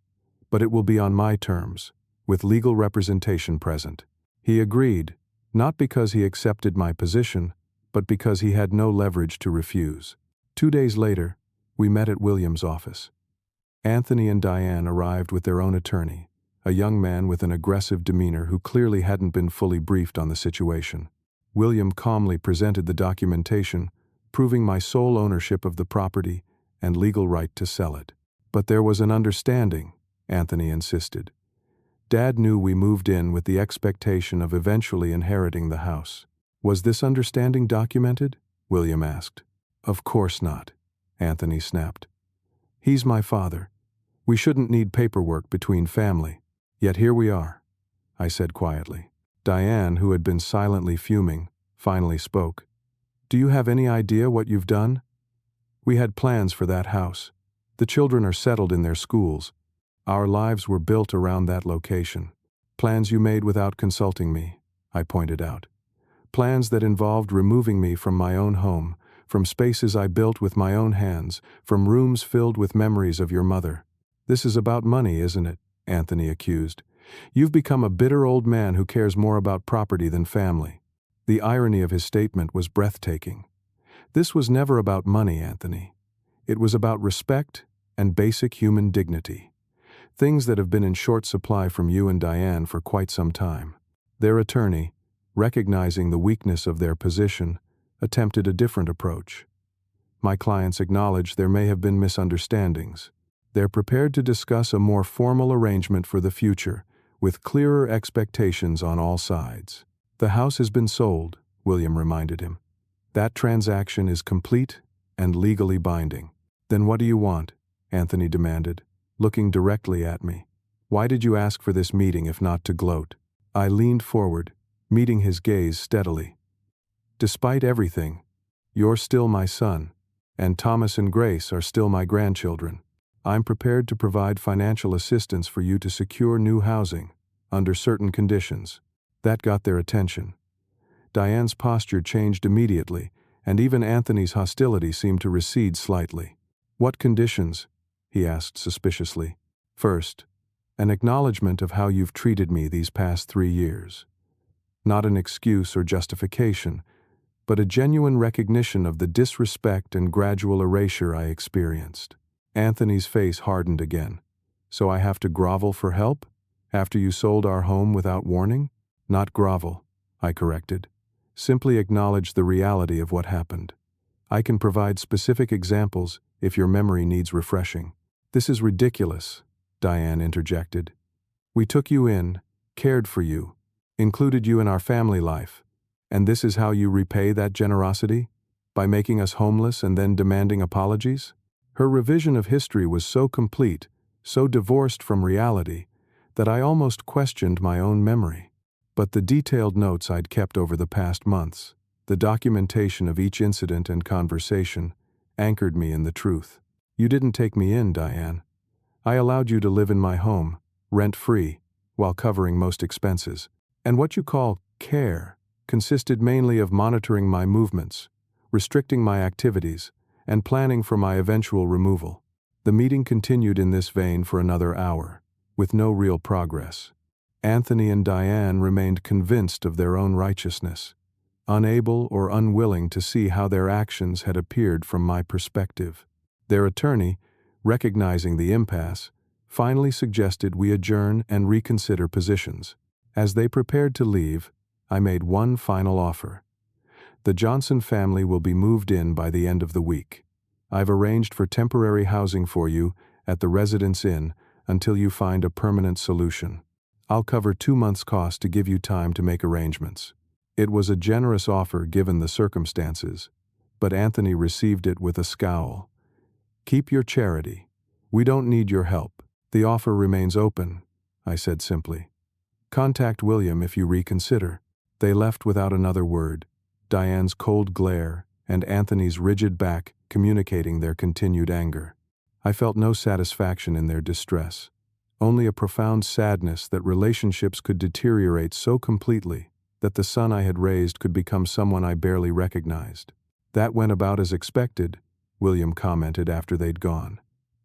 but it will be on my terms, with legal representation present. He agreed, not because he accepted my position, but because he had no leverage to refuse. 2 days later, we met at William's office. Anthony and Diane arrived with their own attorney, a young man with an aggressive demeanor who clearly hadn't been fully briefed on the situation. William calmly presented the documentation, proving my sole ownership of the property and legal right to sell it. But there was an understanding, Anthony insisted. Dad knew we moved in with the expectation of eventually inheriting the house. Was this understanding documented? William asked. Of course not, Anthony snapped. He's my father. We shouldn't need paperwork between family. Yet here we are, I said quietly. Diane, who had been silently fuming, finally spoke. Do you have any idea what you've done? We had plans for that house. The children are settled in their schools. Our lives were built around that location. Plans you made without consulting me, I pointed out. Plans that involved removing me from my own home, from spaces I built with my own hands, from rooms filled with memories of your mother. This is about money, isn't it? Anthony accused. You've become a bitter old man who cares more about property than family. The irony of his statement was breathtaking. This was never about money, Anthony. It was about respect and basic human dignity. Things that have been in short supply from you and Diane for quite some time. Their attorney, recognizing the weakness of their position, attempted a different approach. My clients acknowledge there may have been misunderstandings. They're prepared to discuss a more formal arrangement for the future, with clearer expectations on all sides. The house has been sold, William reminded him. That transaction is complete and legally binding. Then what do you want? Anthony demanded, looking directly at me. Why did you ask for this meeting if not to gloat? I leaned forward, meeting his gaze steadily. Despite everything, you're still my son, and Thomas and Grace are still my grandchildren. I'm prepared to provide financial assistance for you to secure new housing, under certain conditions. That got their attention. Diane's posture changed immediately, and even Anthony's hostility seemed to recede slightly. What conditions? He asked suspiciously. First, an acknowledgement of how you've treated me these past 3 years. Not an excuse or justification, but a genuine recognition of the disrespect and gradual erasure I experienced. Anthony's face hardened again. So I have to grovel for help? After you sold our home without warning? Not grovel, I corrected. Simply acknowledge the reality of what happened. I can provide specific examples if your memory needs refreshing. This is ridiculous, Diane interjected. We took you in, cared for you, included you in our family life, and this is how you repay that generosity? By making us homeless and then demanding apologies? Her revision of history was so complete, so divorced from reality, that I almost questioned my own memory. But the detailed notes I'd kept over the past months, the documentation of each incident and conversation, anchored me in the truth. You didn't take me in, Diane. I allowed you to live in my home, rent-free, while covering most expenses. And what you call care consisted mainly of monitoring my movements, restricting my activities, and planning for my eventual removal. The meeting continued in this vein for another hour, with no real progress. Anthony and Diane remained convinced of their own righteousness, unable or unwilling to see how their actions had appeared from my perspective. Their attorney, recognizing the impasse, finally suggested we adjourn and reconsider positions. As they prepared to leave, I made one final offer. The Johnson family will be moved in by the end of the week. I've arranged for temporary housing for you at the Residence Inn until you find a permanent solution. I'll cover 2 months' cost to give you time to make arrangements. It was a generous offer given the circumstances, but Anthony received it with a scowl. Keep your charity. We don't need your help. The offer remains open, I said simply. Contact William if you reconsider." They left without another word, Diane's cold glare and Anthony's rigid back communicating their continued anger. I felt no satisfaction in their distress, only a profound sadness that relationships could deteriorate so completely that the son I had raised could become someone I barely recognized. "That went about as expected," William commented after they'd gone.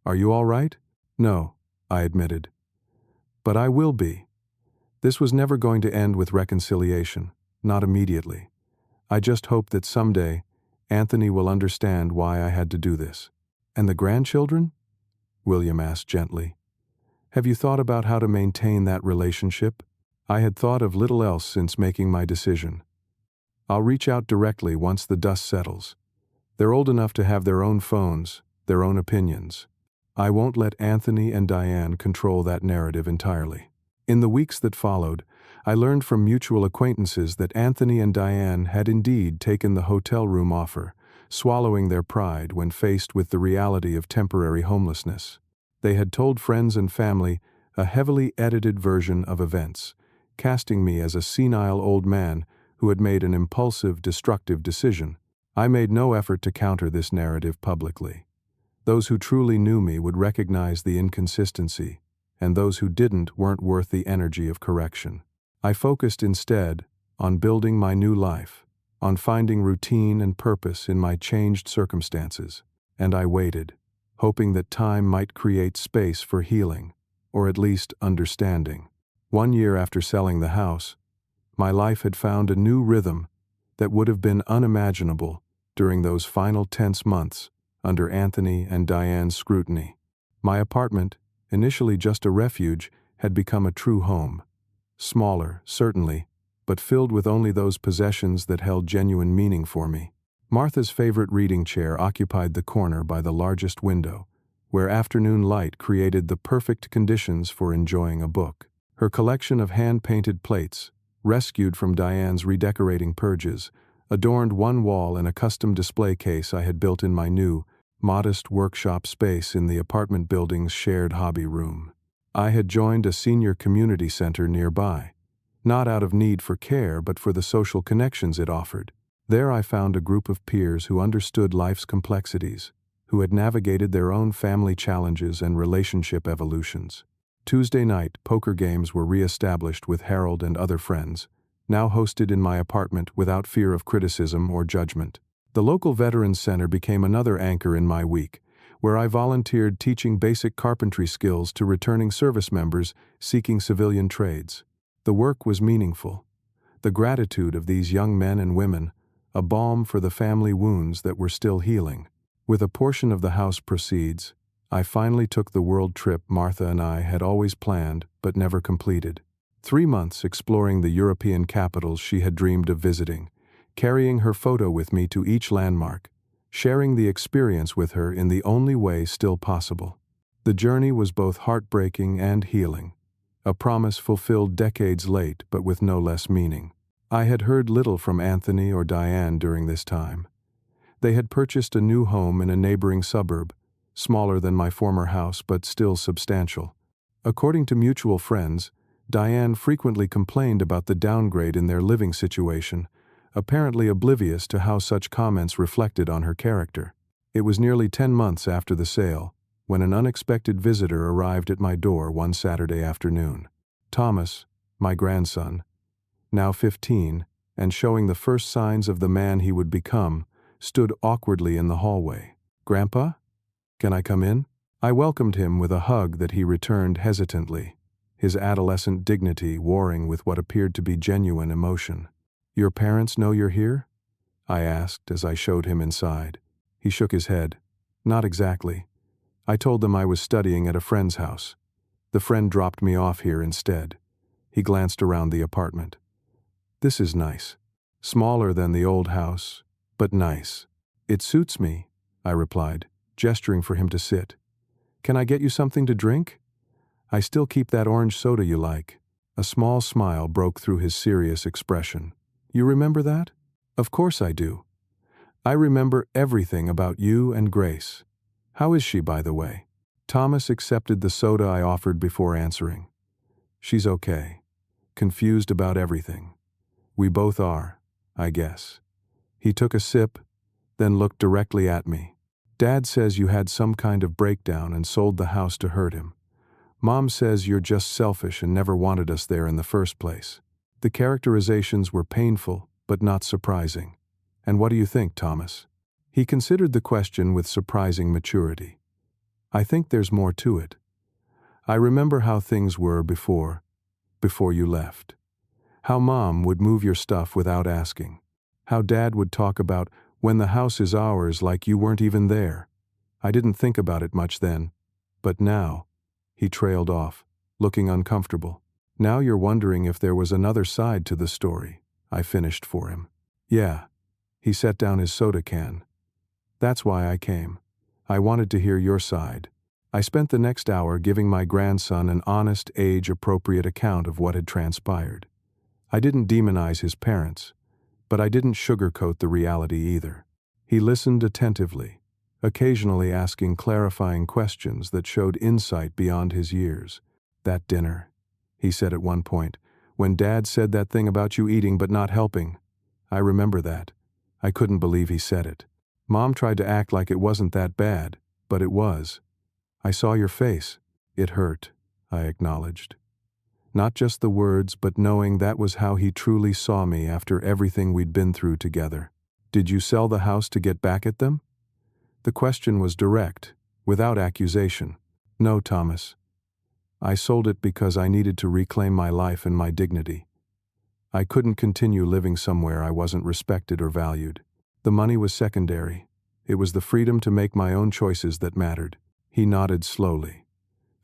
"Are you all right?" "No," I admitted. "But I will be. This was never going to end with reconciliation, not immediately. I just hope that someday Anthony will understand why I had to do this." "And the grandchildren?" William asked gently. "Have you thought about how to maintain that relationship?" I had thought of little else since making my decision. "I'll reach out directly once the dust settles. They're old enough to have their own phones, their own opinions. I won't let Anthony and Diane control that narrative entirely." In the weeks that followed, I learned from mutual acquaintances that Anthony and Diane had indeed taken the hotel room offer, swallowing their pride when faced with the reality of temporary homelessness. They had told friends and family a heavily edited version of events, casting me as a senile old man who had made an impulsive, destructive decision. I made no effort to counter this narrative publicly. Those who truly knew me would recognize the inconsistency, and those who didn't weren't worth the energy of correction. I focused instead on building my new life, on finding routine and purpose in my changed circumstances, and I waited, hoping that time might create space for healing, or at least understanding. 1 year after selling the house, my life had found a new rhythm that would have been unimaginable during those final tense months under Anthony and Diane's scrutiny. My apartment, initially just a refuge, had become a true home. Smaller, certainly, but filled with only those possessions that held genuine meaning for me. Martha's favorite reading chair occupied the corner by the largest window, where afternoon light created the perfect conditions for enjoying a book. Her collection of hand-painted plates, rescued from Diane's redecorating purges, adorned one wall in a custom display case I had built in my new, modest workshop space in the apartment building's shared hobby room. I had joined a senior community center nearby, not out of need for care but for the social connections it offered. There I found a group of peers who understood life's complexities, who had navigated their own family challenges and relationship evolutions. Tuesday night, poker games were re-established with Harold and other friends, now hosted in my apartment without fear of criticism or judgment. The local Veterans Center became another anchor in my week, where I volunteered teaching basic carpentry skills to returning service members seeking civilian trades. The work was meaningful. The gratitude of these young men and women, a balm for the family wounds that were still healing. With a portion of the house proceeds, I finally took the world trip Martha and I had always planned but never completed. 3 months exploring the European capitals she had dreamed of visiting, carrying her photo with me to each landmark, sharing the experience with her in the only way still possible. The journey was both heartbreaking and healing, a promise fulfilled decades late but with no less meaning. I had heard little from Anthony or Diane during this time. They had purchased a new home in a neighboring suburb, smaller than my former house but still substantial. According to mutual friends, Diane frequently complained about the downgrade in their living situation, apparently oblivious to how such comments reflected on her character. It was nearly 10 months after the sale, when an unexpected visitor arrived at my door one Saturday afternoon. Thomas, my grandson, now 15, and showing the first signs of the man he would become, stood awkwardly in the hallway. "Grandpa? Can I come in?" I welcomed him with a hug that he returned hesitantly, his adolescent dignity warring with what appeared to be genuine emotion. "Your parents know you're here?" I asked as I showed him inside. He shook his head. "Not exactly. I told them I was studying at a friend's house. The friend dropped me off here instead." He glanced around the apartment. "This is nice. Smaller than the old house, but nice." "It suits me," I replied, gesturing for him to sit. "Can I get you something to drink? I still keep that orange soda you like." A small smile broke through his serious expression. "You remember that?" "Of course I do. I remember everything about you and Grace. How is she, by the way?" Thomas accepted the soda I offered before answering. "She's okay. confused about everything. We both are, I guess. He took a sip, then looked directly at me. Dad says you had some kind of breakdown and sold the house to hurt him. Mom says you're just selfish and never wanted us there in the first place. The characterizations were painful, but not surprising. And what do you think, Thomas? He considered the question with surprising maturity. I think there's more to it. I remember how things were before you left. How Mom would move your stuff without asking. How Dad would talk about when the house is ours like you weren't even there. I didn't think about it much then. But now, he trailed off, looking uncomfortable. Now you're wondering if there was another side to the story, I finished for him. Yeah. He set down his soda can. That's why I came. I wanted to hear your side. I spent the next hour giving my grandson an honest, age-appropriate account of what had transpired. I didn't demonize his parents, but I didn't sugarcoat the reality either. He listened attentively, occasionally asking clarifying questions that showed insight beyond his years. That dinner, he said at one point, when Dad said that thing about you eating but not helping. I remember that. I couldn't believe he said it. Mom tried to act like it wasn't that bad, but it was. I saw your face. It hurt, I acknowledged. Not just the words, but knowing that was how he truly saw me after everything we'd been through together. Did you sell the house to get back at them? The question was direct, without accusation. No, Thomas. I sold it because I needed to reclaim my life and my dignity. I couldn't continue living somewhere I wasn't respected or valued. The money was secondary. It was the freedom to make my own choices that mattered. He nodded slowly.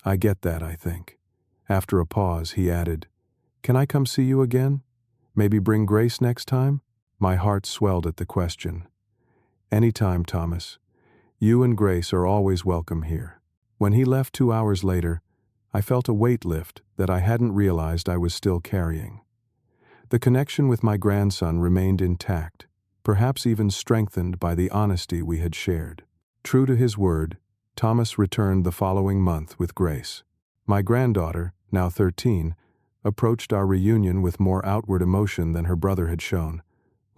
I get that, I think. After a pause, he added, Can I come see you again? Maybe bring Grace next time? My heart swelled at the question. Anytime, Thomas. You and Grace are always welcome here. When he left 2 hours later, I felt a weight lift that I hadn't realized I was still carrying. The connection with my grandson remained intact, perhaps even strengthened by the honesty we had shared. True to his word, Thomas returned the following month with Grace. My granddaughter, now 13, approached our reunion with more outward emotion than her brother had shown,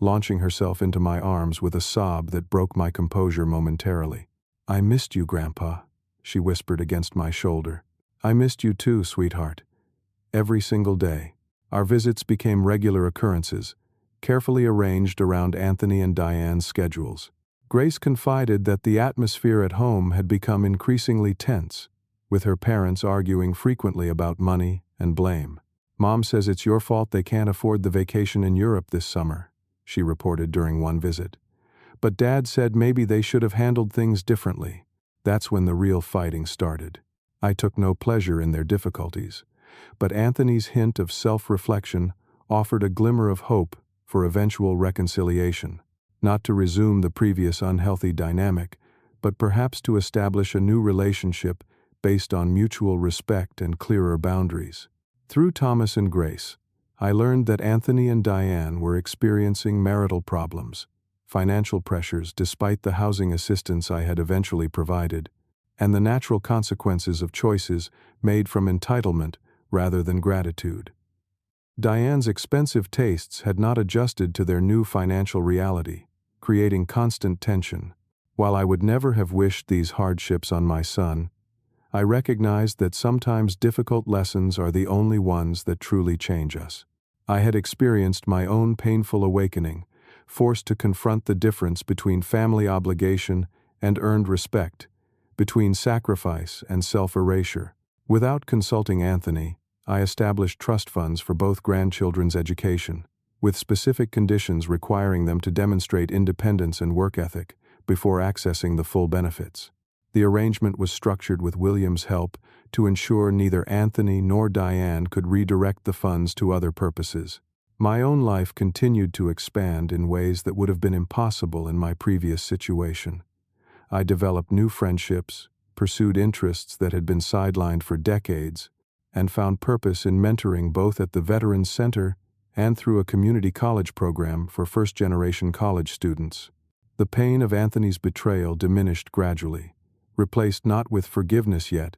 launching herself into my arms with a sob that broke my composure momentarily. I missed you, Grandpa, she whispered against my shoulder. I missed you too, sweetheart. Every single day. Our visits became regular occurrences, carefully arranged around Anthony and Diane's schedules. Grace confided that the atmosphere at home had become increasingly tense, with her parents arguing frequently about money and blame. Mom says it's your fault they can't afford the vacation in Europe this summer, she reported during one visit. But Dad said maybe they should have handled things differently. That's when the real fighting started. I took no pleasure in their difficulties, but Anthony's hint of self-reflection offered a glimmer of hope for eventual reconciliation, not to resume the previous unhealthy dynamic, but perhaps to establish a new relationship based on mutual respect and clearer boundaries. Through Thomas and Grace, I learned that Anthony and Diane were experiencing marital problems, financial pressures despite the housing assistance I had eventually provided, and the natural consequences of choices made from entitlement rather than gratitude. Diane's expensive tastes had not adjusted to their new financial reality, creating constant tension. While I would never have wished these hardships on my son, I recognized that sometimes difficult lessons are the only ones that truly change us. I had experienced my own painful awakening, forced to confront the difference between family obligation and earned respect, between sacrifice and self-erasure. Without consulting Anthony, I established trust funds for both grandchildren's education, with specific conditions requiring them to demonstrate independence and work ethic before accessing the full benefits. The arrangement was structured with William's help to ensure neither Anthony nor Diane could redirect the funds to other purposes. My own life continued to expand in ways that would have been impossible in my previous situation. I developed new friendships, pursued interests that had been sidelined for decades, and found purpose in mentoring both at the Veterans Center and through a community college program for first-generation college students. The pain of Anthony's betrayal diminished gradually, replaced not with forgiveness yet,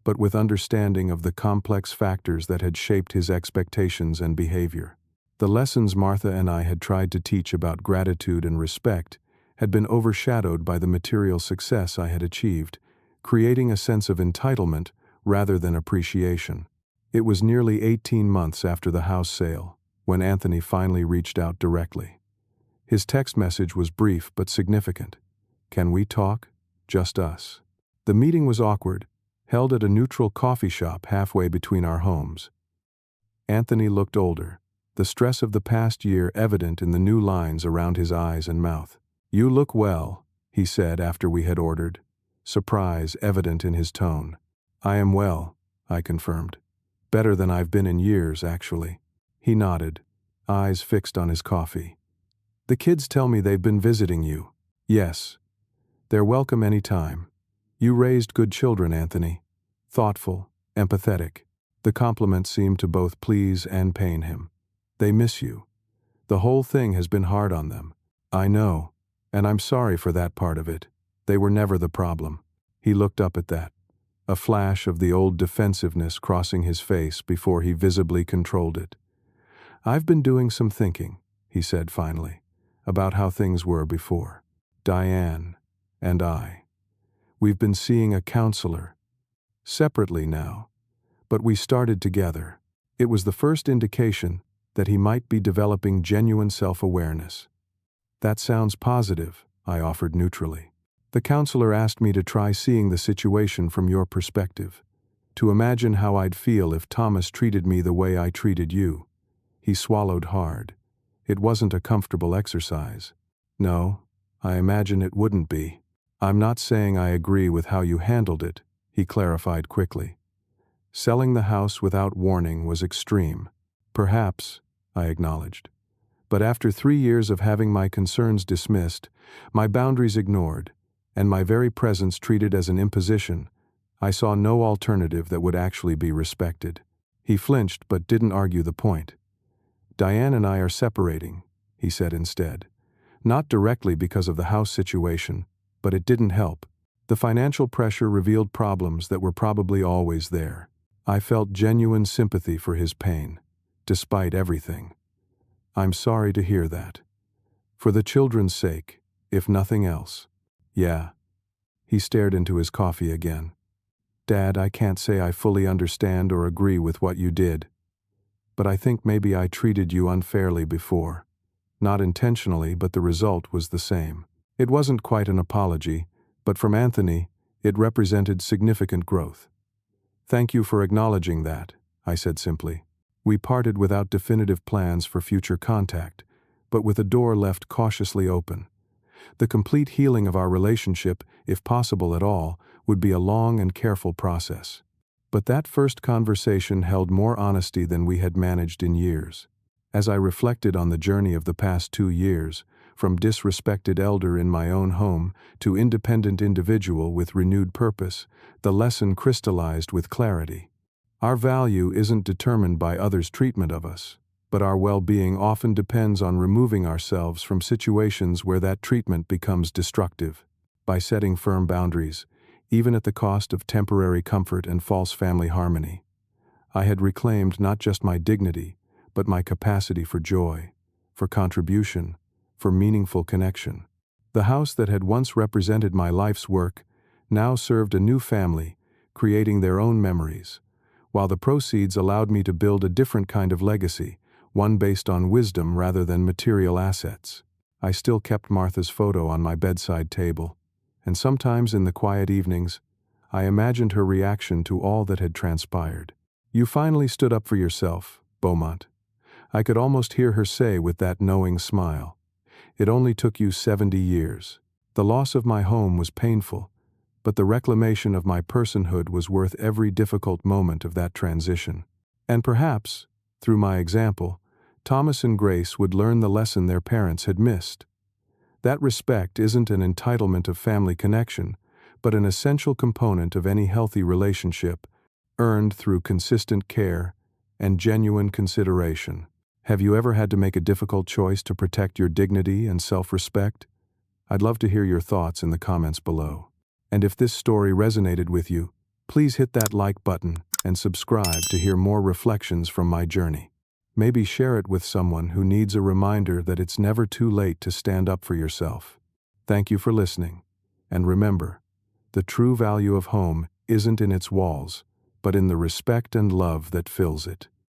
but with understanding of the complex factors that had shaped his expectations and behavior. The lessons Martha and I had tried to teach about gratitude and respect had been overshadowed by the material success I had achieved, creating a sense of entitlement rather than appreciation. It was nearly 18 months after the house sale when Anthony finally reached out directly. His text message was brief but significant. "Can we talk? Just us." The meeting was awkward, held at a neutral coffee shop halfway between our homes. Anthony looked older, the stress of the past year evident in the new lines around his eyes and mouth. "You look well," he said after we had ordered, surprise evident in his tone. "I am well," I confirmed. "Better than I've been in years, actually." He nodded, eyes fixed on his coffee. "The kids tell me they've been visiting you." "Yes. They're welcome any time. You raised good children, Anthony. Thoughtful, empathetic." The compliment seemed to both please and pain him. "They miss you. The whole thing has been hard on them." "I know, and I'm sorry for that part of it. They were never the problem." He looked up at that, a flash of the old defensiveness crossing his face before he visibly controlled it. "I've been doing some thinking," he said finally, "about how things were before. Diane and I. We've been seeing a counselor. Separately now, but we started together. It was the first indication that he might be developing genuine self-awareness." "That sounds positive," I offered neutrally. "The counselor asked me to try seeing the situation from your perspective, to imagine how I'd feel if Thomas treated me the way I treated you." He swallowed hard. It wasn't a comfortable exercise. "No, I imagine it wouldn't be." "I'm not saying I agree with how you handled it," he clarified quickly. "Selling the house without warning was extreme." "Perhaps," I acknowledged. "But after 3 years of having my concerns dismissed, my boundaries ignored, and my very presence treated as an imposition, I saw no alternative that would actually be respected." He flinched but didn't argue the point. "Diane and I are separating," he said instead. "Not directly because of the house situation, but it didn't help. The financial pressure revealed problems that were probably always there." I felt genuine sympathy for his pain, despite everything. "I'm sorry to hear that. For the children's sake, if nothing else." "Yeah." He stared into his coffee again. "Dad, I can't say I fully understand or agree with what you did. But I think maybe I treated you unfairly before. Not intentionally, but the result was the same." It wasn't quite an apology, but from Anthony, it represented significant growth. "Thank you for acknowledging that," I said simply. We parted without definitive plans for future contact, but with a door left cautiously open. The complete healing of our relationship, if possible at all, would be a long and careful process. But that first conversation held more honesty than we had managed in years. As I reflected on the journey of the past 2 years, from disrespected elder in my own home to independent individual with renewed purpose, the lesson crystallized with clarity. Our value isn't determined by others' treatment of us, but our well-being often depends on removing ourselves from situations where that treatment becomes destructive. By setting firm boundaries, even at the cost of temporary comfort and false family harmony, I had reclaimed not just my dignity, but my capacity for joy, for contribution, for meaningful connection. The house that had once represented my life's work now served a new family, creating their own memories, while the proceeds allowed me to build a different kind of legacy, one based on wisdom rather than material assets. I still kept Martha's photo on my bedside table, and sometimes in the quiet evenings, I imagined her reaction to all that had transpired. "You finally stood up for yourself, Beaumont," I could almost hear her say with that knowing smile. "It only took you 70 years. The loss of my home was painful, but the reclamation of my personhood was worth every difficult moment of that transition." And perhaps, through my example, Thomas and Grace would learn the lesson their parents had missed. That respect isn't an entitlement of family connection, but an essential component of any healthy relationship, earned through consistent care and genuine consideration. Have you ever had to make a difficult choice to protect your dignity and self-respect? I'd love to hear your thoughts in the comments below. And if this story resonated with you, Please hit that like button and subscribe to hear more reflections from my journey. Maybe share it with someone who needs a reminder that it's never too late to stand up for yourself. Thank you for listening. And remember, the true value of home isn't in its walls, but in the respect and love that fills it.